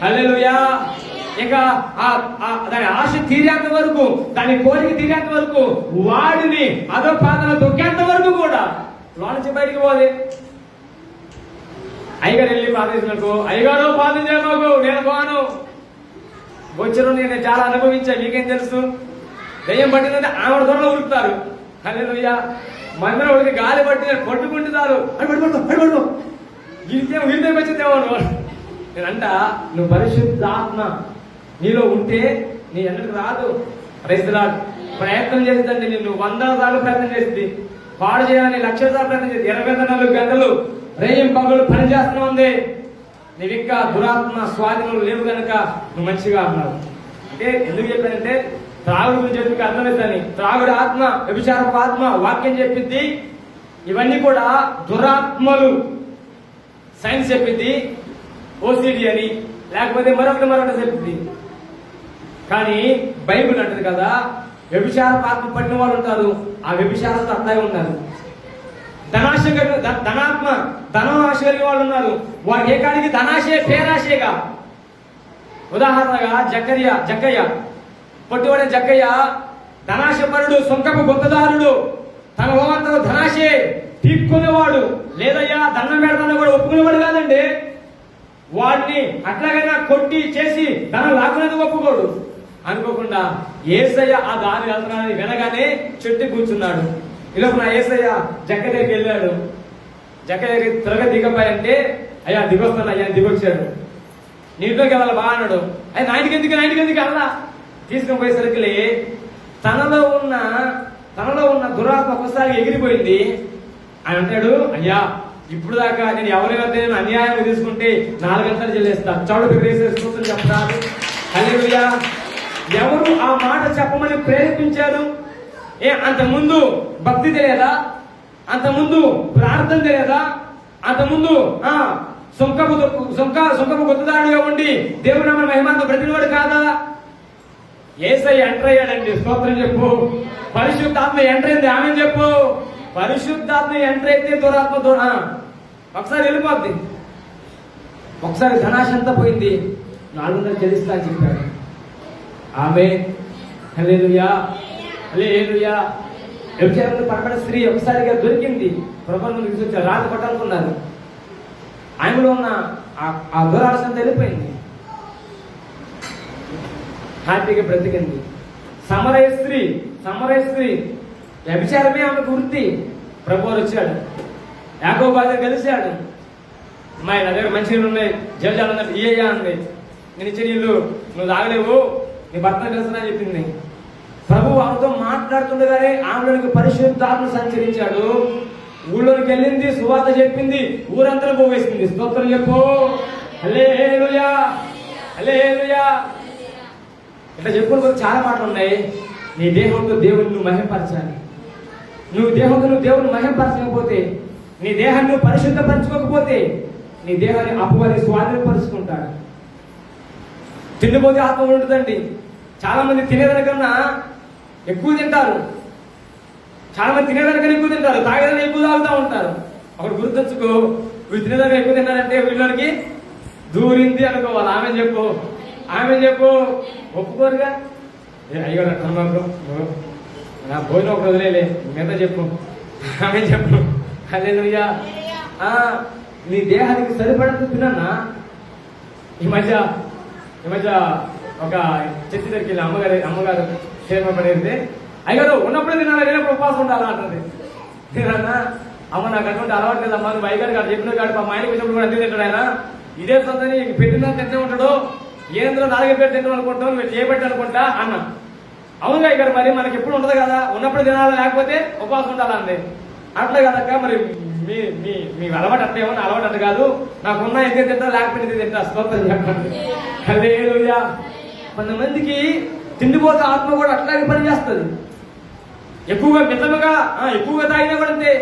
హల్లెలూయా. ఇక దాని ఆశ తీరేంత వరకు, దాని కోరిక తీరేంత వరకు, వాడిని అదో పాదన దొక్కేంత వరకు కూడా లోనికి బయటికి పోదు. అయ్యగారు వెళ్ళి ప్రార్థించినకు, అయ్యగారు ప్రార్థన చేయమాకు, నేను పోను. వచ్చరు నేను చాలా అనుభవించాను, మీకేం తెలుసు. దయ్యం పట్టిందంటే ఆవిడ దొరలో ఉరుకుతారు. హల్లెలూయా. మందిరం ఉడికి గాలి పట్టి కొట్టుకుంటున్నారు. అడిపడు వీరితో వచ్చిందేమో. నేనంట, నువ్వు పరిశుద్ధాత్మ నీలో ఉంటే నీ ఎన్నటికి రాదు. రైతులాడు ప్రయత్నం చేసిందండి, నిన్ను 100 సార్లు ప్రయత్నం చేసింది, పాడు చేయాలని 1,00,000 సార్లు ప్రయత్నం చేసింది. 24 గంటలు రేయం పగలు పని చేస్తూ ఉంది. నీవు ఇంకా దురాత్మ స్వాధీనం లేవు కనుక నువ్వు మంచిగా అన్నావు. అంటే ఎందుకు చెప్పానంటే త్రాగుడు గురించి చెప్పి అర్థమవుతుంది. త్రాగుడు ఆత్మ, వ్యభిచారపు ఆత్మ వాక్యం చెప్పింది. ఇవన్నీ కూడా దురాత్మలు. సైన్స్ చెప్పింది ఓసిడి అని, లేకపోతే మరొకటి చెప్పింది. కానీ బైబిల్ అంటది కదా, వ్యభిచారపు ఆత్మ పట్టిన వాళ్ళు ఉంటారు, ఆ వ్యభిచారంతో అట్లాగే ఉంటారు. ధనం ఆశ కలిగిన వాళ్ళు ఉన్నారు, వారికి ఏ కాడికి ధనాశే పేరాశేగా. ఉదాహరణగా జక్కయ్య పొట్టివాడే జక్కయ్య ధనాశపరుడు, సొంకపు గొప్పదారుడు, తన ఓమంతలో ధనాశే తీక్కునేవాడు. లేదయ్యా దండం పెడతాను కూడా ఒప్పుకునేవాడు కాదండి. వాడిని అట్లాగైనా కొట్టి చేసి ధనం లాక్కునేది ఒప్పుకోడు. అనుకోకుండా ఏసయ్య ఆ దారి వెళ్తున్నాడని వినగానే చెట్టు కూర్చున్నాడు. ఇలా నా ఏసయ్య జక్క దగ్గరికి వెళ్ళాడు. జక్క దగ్గర త్వరగా దిగపోయంటే, అయ్యా దిగొస్తాను, అయ్యా దిగొచ్చాడు. నీటిలోకి వెళ్ళాలి బాగా అన్నాడు. అయ్యా నా ఇంటికి ఎందుకు అలా తీసుకుని పోయేసరికి తనలో ఉన్న దురాత్మ ఒకసారి ఎగిరిపోయింది. ఆయన అంటాడు, అయ్యా ఇప్పుడు దాకా నేను ఎవరైతే నేను అన్యాయం తీసుకుంటే 4 గంటలు చెల్లేస్తా, చౌడ వేసేసుకుంటుంది చెప్తాను. హల్లెలూయా. ఎవరు ఆ మాట చెప్పమని ప్రేరేపించారు? అంతకుముందు భక్తి తెలియదా? అంతకుముందు ప్రార్థన తెలియదా? అంతకుముందు సొంకపు గొప్పదారుడుగా ఉండి దేవుడు మహిమాతో బ్రతికినవాడు కాదా? యేసయ్య ఎంటర్ అయ్యాడండి. స్తోత్రం చెప్పు. పరిశుద్ధాత్మ ఎంటర్ అయింది. ఆమె చెప్పు. పరిశుద్ధాత్మ ఎంటర్ అయితే దురాత్మ ఒకసారి వెళ్ళిపోద్ది. ఒకసారి ధనాశ అంతా పోయింది, 400 చెల్లిస్తా అని చెప్పాడు. ఆమె హల్లెలూయా, హల్లెలూయా. వ్యభిచారంలో పడబడిన స్త్రీ ఒకసారిగా దొరికింది. ప్రభువును తీసుకొచ్చారు, రాత పట్టాలనుకున్నారు. ఆమెలో ఉన్న ఆ దురాశ అంతా వెళ్ళిపోయింది. హ్యాపీగా బ్రతికింది, సమరయ స్త్రీ వ్యభిచారమే ఆమెకు వృత్తి. ప్రభువు వచ్చాడు, యాకోబు బాధ కలిశాడు. మా నా దగ్గర మంచి నీళ్ళు ఉన్నాయి, జలజాలు ఉన్నట్టు ఇయ్యా అంది. నేను ఇచ్చే నీళ్ళు నువ్వు తాగలేవు, నీ భర్త తెలుసునా చెప్పింది. ప్రభు ఆమెతో మాట్లాడుతుండగానే ఆమెలోనికి పరిశుద్ధాత్మ సంచరించాడు. ఊళ్ళోకి వెళ్ళింది, సువార్త చెప్పింది, ఊరంతా పోవేసింది. స్తోత్రం చెప్పు, హల్లెలూయా హల్లెలూయా. ఇట్లా చెప్పుకుని చాలా మాటలు ఉన్నాయి. నీ దేహంతో దేవుని నువ్వు మహిమపరచాలి. నువ్వు దేహంతో నువ్వు దేవుని మహిమపరచకపోతే, నీ దేహాన్ని నువ్వు పరిశుద్ధపరచుకోకపోతే, నీ దేహాన్ని అపవాది స్వాధీనపరుచుకుంటాడు. తిండిపోతే ఆత్మ ఉంటుందండి. చాలా మంది తినేదానికన్నా ఎక్కువ తింటారు, చాలా మంది తినేదానికన్నా ఎక్కువ తింటారు, తాగేదాన్ని ఎక్కువ తాగుతూ ఉంటారు. ఒకటి గుర్తుంచుకో, వీళ్ళు తినేదానికి ఎక్కువ తిన్నారంటే వీళ్ళకి దూరింది అనుకోవాలి. ఆమె చెప్పు ఒప్పుకోరుగా. అయ్యో నా భోజనం ఒకటి వదిలేలే, మీద చెప్పు, ఆమె చెప్పు. హల్లెలూయా. నీ దేహానికి సరిపడంత తినన్నా. ఈ మధ్య ఒక చర్చి దగ్గరికి వెళ్ళి అమ్మగారు క్షేమ పడేది. అయ్యారు ఉన్నప్పుడే తినాలి, లేనప్పుడు ఉపవాసం ఉండాలా అంటుంది. తినన్నా అమ్మ నాకు అటువంటి అలవాటు లేదమ్మా, నువ్వు అయ్యగారు కాదు చెప్పిన కాదు, మా ఆయనకి వచ్చినప్పుడు కూడా అంతే తింటాడు ఆయన. ఇదే సొంతని పెట్టినా తింటే ఉంటాడు, ఏంద్రో నాలుగు పెట్టి తింటాం అనుకుంటావు, నువ్వు చేయబెట్టి అనుకుంటా అన్న. అవునుగా ఇక్కడ మరి మనకి ఎప్పుడు ఉండదు కదా, ఉన్నప్పుడు తినాలా లేకపోతే ఉపవాసం ఉండాలా అంది. అట్లా కదక్క మరి మీ అలవాటు అంటే ఏమన్నా అలవాటు అంటే కాదు, నాకున్నా ఎంత తింటా లేకపోతే తింటా. స్తోత్రం చెప్పండి, హల్లెలూయా. కొంతమందికి తిండిపోతే ఆత్మ కూడా అట్లాగే పనిచేస్తుంది. ఎక్కువగా మితముగా ఎక్కువగా తాగినా కూడా అంతే.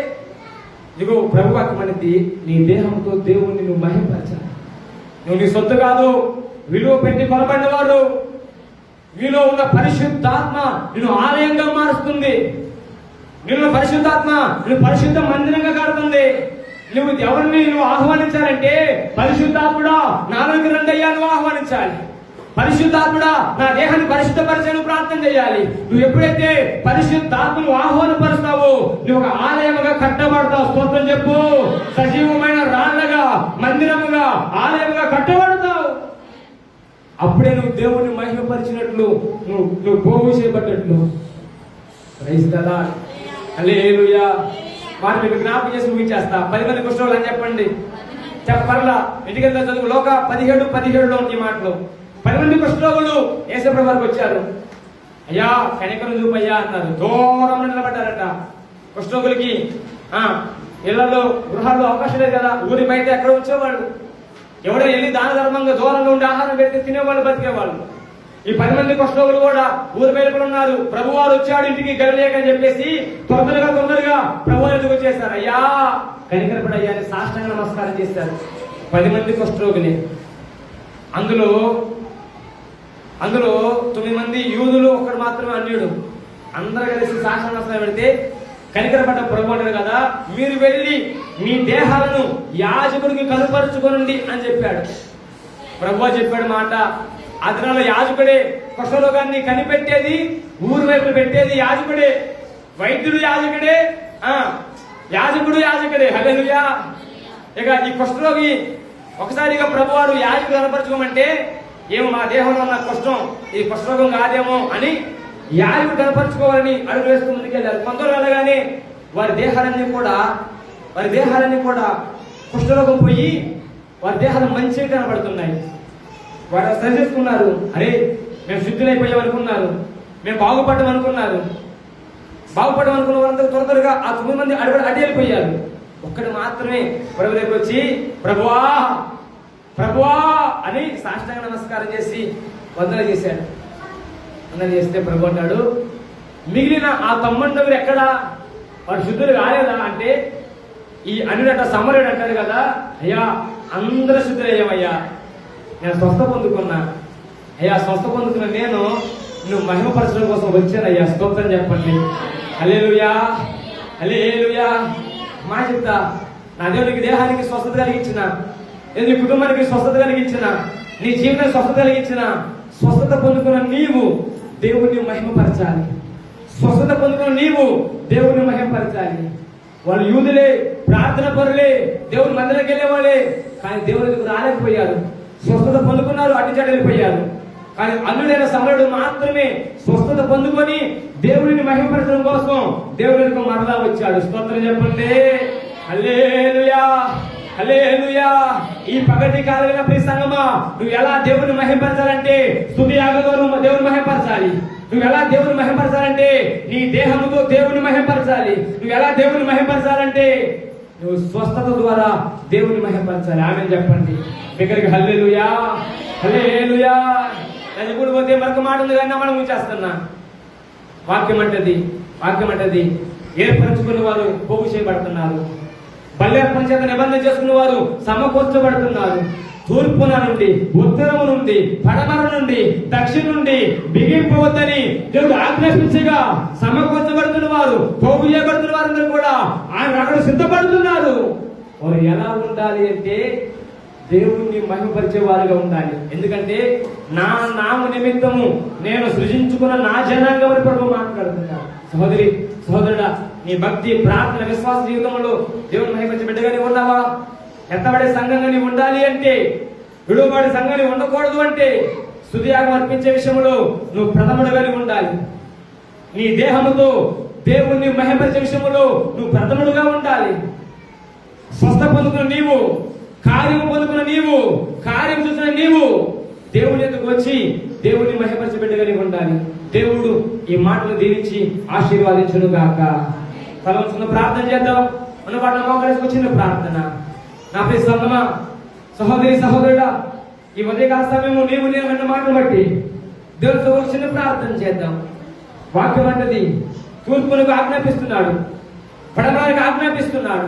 ఇదిగో ప్రభు వాక్యమనేది నీ దేహంతో దేవుణ్ణి నువ్వు మహిమపరచాలి. నువ్వు నీ సొత్తు కాదు, విలువ పెట్టి కొనబడినవాడు. నీలో ఉన్న పరిశుద్ధాత్మ నిన్ను ఆలయంగా మారుస్తుంది. నిన్ను పరిశుద్ధాత్మ నిన్ను పరిశుద్ధ మందిరంగా కడుతుంది. నువ్వు ఎవరిని నువ్వు ఆహ్వానించాలంటే, పరిశుద్ధాత్ముడా నాలోకి రండయ్యా నువ్వు ఆహ్వానించాలి. పరిశుద్ధాత్ముడా నా దేహాన్ని పరిశుద్ధపరిచే ప్రార్థన చేయాలి. నువ్వు ఎప్పుడైతే పరిశుద్ధాత్మను ఆహ్వానపరుస్తావో నువ్వు ఒక ఆలయముగా కట్టబడతావు. స్తోత్రం చెప్పు, సజీవమైన రాళ్లగా మందిరముగా ఆలయముగా కట్టబడతావు. అప్పుడే నువ్వు దేవుణ్ణి మహిమపరిచినట్లు, నువ్వు పోగు చేయబడ్డట్లు. ప్రైజ్ ది లార్డ్, హల్లెలూయా. వారిని మీకు జ్ఞాపకం చేసి ముగించేస్తా. 10 మంది కుష్ఠరోగులు అని చెప్పండి, చెప్పర్లా. ఇంటికెళ్తా చదువు లోక 17:17 ఈ మాటలు. 10 మంది కుష్ఠరోగులు యేసుప్రభు వారికి వచ్చారు. అయ్యా కనికరం చూపయ్యా అన్నారు. దూరంలో నిలబడ్డారట. కుష్ఠరోగులకి ఇళ్లలో గృహాల్లో అవకాశం లేదు కదా, ఊరి బయట ఎక్కడ వచ్చేవాళ్ళు. ఎవడో వెళ్ళి దాన ధర్మంగా దూరంగా ఉండి ఆహారం పెడితే తినేవాళ్ళు, బతికేవాళ్ళు. ఈ 10 మంది కుష్ఠరోగులు కూడా ఊరి బయట ఉన్నారు. ప్రభువారు వచ్చాడు ఇంటికి గడిలేకని చెప్పేసి తొందరగా ప్రభు ఎందుకు వచ్చేసారు. అయ్యా కనికరపడయ్యా అని సాష్టాంగ నమస్కారం చేశారు. 10 మంది కుష్ఠరోగులే. అందులో 9 మంది యూదులు, ఒక్కడు మాత్రమే అన్యుడు. అందరూ కలిసి సాష్టాంగ నమస్కారం పెడితే కనికరపడ్డ ప్రభు అంటారు కదా, మీరు వెళ్ళి మీ దేహాలను యాజకుడికి కనుపరుచుకోనండి అని చెప్పాడు. ప్రభు చెప్పాడు మాట. ఆ దినాల్లో యాజకుడే కుష్ఠరోగాన్ని కనిపెట్టేది, ఊరు వైపు పెట్టేది యాజకుడే. వైద్యుడు యాజకుడే, యాజకుడే. హల్లెలూయా. ఇక ఈ కుష్ఠరోగి ఒకసారిగా ప్రభువారు యాజకుడు కనపరచుకోమంటే, ఏమో మా దేహంలో ఉన్న కుష్ఠం ఈ కుష్ఠరోగం కాదేమో అని యాజకుడు కనపరచుకోవాలని అడుగు వేస్తూ ముందుకెళ్ళారు. కొందరు వెళ్ళగానే వారి దేహాలన్నీ కూడా కుష్ఠరోగం పోయి వారి దేహాలు మంచిగా కనబడుతున్నాయి. వారు సరిచేసుకున్నారు. అరే మేము శుద్ధులైపోయాం అనుకున్నారు, మేము బాగుపడ్డాం అనుకున్న వారందరూ త్వరగా ఆ 9 మంది అడి వెళ్ళిపోయారు. ఒక్కడు మాత్రమే ప్రభు దగ్గరికి వచ్చి ప్రభువా అని సాష్టాంగ నమస్కారం చేసి వందన చేశాడు. వందన చేస్తే ప్రభు అన్నాడు, మిగిలిన ఆ 9 ఎక్కడా? వాడు శుద్ధులు కాలేదా అంటే, ఈ అన్యుడట సమరుడు అంటాడు కదా, అయ్యా అందరూ శుద్ధులయ్యామయ్యా, నేను స్వస్థ పొందుకున్నా అయ్యా, స్వస్థ పొందుకున్న నేను నువ్వు మహిమపరచడం కోసం వచ్చానయ్యా. స్తోత్రం చెప్పండి, హల్లెలూయా హల్లెలూయా. మా చెప్తా, నా దేవునికి దేహానికి స్వస్థత కలిగించిన, నీ కుటుంబానికి స్వస్థత కలిగించిన, నీ జీవితానికి స్వస్థత కలిగించిన, స్వస్థత పొందుకున్న నీవు దేవుణ్ణి మహిమపరచాలి. స్వస్థత పొందుకున్న నీవు దేవుణ్ణి మహిమపరచాలి. వాళ్ళు యూదులే, ప్రార్థన పరులే, దేవుని మందిరానికి వెళ్ళేవాళ్ళే, కానీ దేవుని దగ్గర రాలేకపోయారు. స్వస్థత పొందుకున్నారు, అటు వెళ్ళిపోయారు. కానీ అల్లుడైన సమరుడు మాత్రమే స్వస్థత పొందుకొని దేవుడిని మహిమపరచడం కోసం దేవుడికి మరలా వచ్చాడు. స్తోత్రం చెప్పండి. హల్లెలూయా, హల్లెలూయా. ఈ పగటి కాలమైన ప్రియ సంగమా, నువ్వు ఎలా దేవుని మహిమపరచాలంటే స్తుతి యాగంతో దేవుని మహిమపరచాలి. నువ్వు ఎలా దేవుని మహిమపరచాలంటే నీ దేహముతో దేవుని మహిమపరచాలి. నువ్వు ఎలా దేవుని మహిమపరచాలంటే నువ్వు స్వస్థత ద్వారా దేవుని మహిమపరచాలి. ఆమేన్ చెప్పండి దగ్గరికి. హల్లెలూయా, హల్లెలూయా. నేను ఇప్పుడు పోతే మరొక మాట ఉంది కానీ మనం చేస్తున్నా. వాక్యం అంటది ఏర్పరచుకున్న వారు పోగు చేయబడుతున్నారు, బల్లేర్పణ చేత నిబంధన చేసుకున్న వారు సమకూర్చబడుతున్నారు. తూర్పున నుండి, ఉత్తరము నుండి, పడమర నుండి, దక్షిణ నుండి బిగింపవద్దని దేవుడు ఆజ్ఞాపించగా సమకూర్చబడుతున్న వారు, పోగు చేయబడుతున్న వారందరూ కూడా ఆయన అక్కడ సిద్ధపడుతున్నారు. వారు ఎలా ఉండాలి అంటే దేవుణ్ణి మహిమపరిచే వారుగా ఉండాలి. ఎందుకంటే నా నామ నిమిత్తము నేను సృజించుకున్న నా జనాంగమని ప్రభు మాట్లాడుతున్నారు. సహోదరి సహోదరుడా, నీ భక్తి, ప్రార్థన, విశ్వాస జీవితంలో దేవుని మహిమపరిచే బిడ్డగానే ఉన్నావా? ఎత్తబడే సంఘంగా నీవు ఉండాలి అంటే, విడువబడే సంఘాన్ని ఉండకూడదు అంటే, స్తుతియాగం అర్పించే విషయంలో నువ్వు ప్రథముడుగానే ఉండాలి. నీ దేహముతో దేవుణ్ణి మహిమపరిచే విషయంలో నువ్వు ప్రథముడుగా ఉండాలి. స్వస్థ పొందుకున్న నీవు, కార్యం పొందుకున్న నీవు, కార్యం చూసిన నీవు దేవుని ఎందుకు వచ్చి దేవుని మహిమపరిచే బిడ్డగానే ఉండాలి. దేవుడు ఈ మాటలు దీవించి ఆశీర్వాదించును గాక. తలవంచుకున్న ప్రార్థన చేద్దాం. మన వాటిని మోకరేసి చిన్న ప్రార్థన. నా ప్రియ సంగమా, సహోదరి సహోదరుడా, ఈ ఉదయకాల సమయము నీవు నేను అన్న మాటలు బట్టి దేవుడితో చిన్న ప్రార్థన చేద్దాం. వాక్యం అంటది తూర్పునకు ఆజ్ఞాపిస్తున్నాడు, పడమరకు ఆజ్ఞాపిస్తున్నాడు.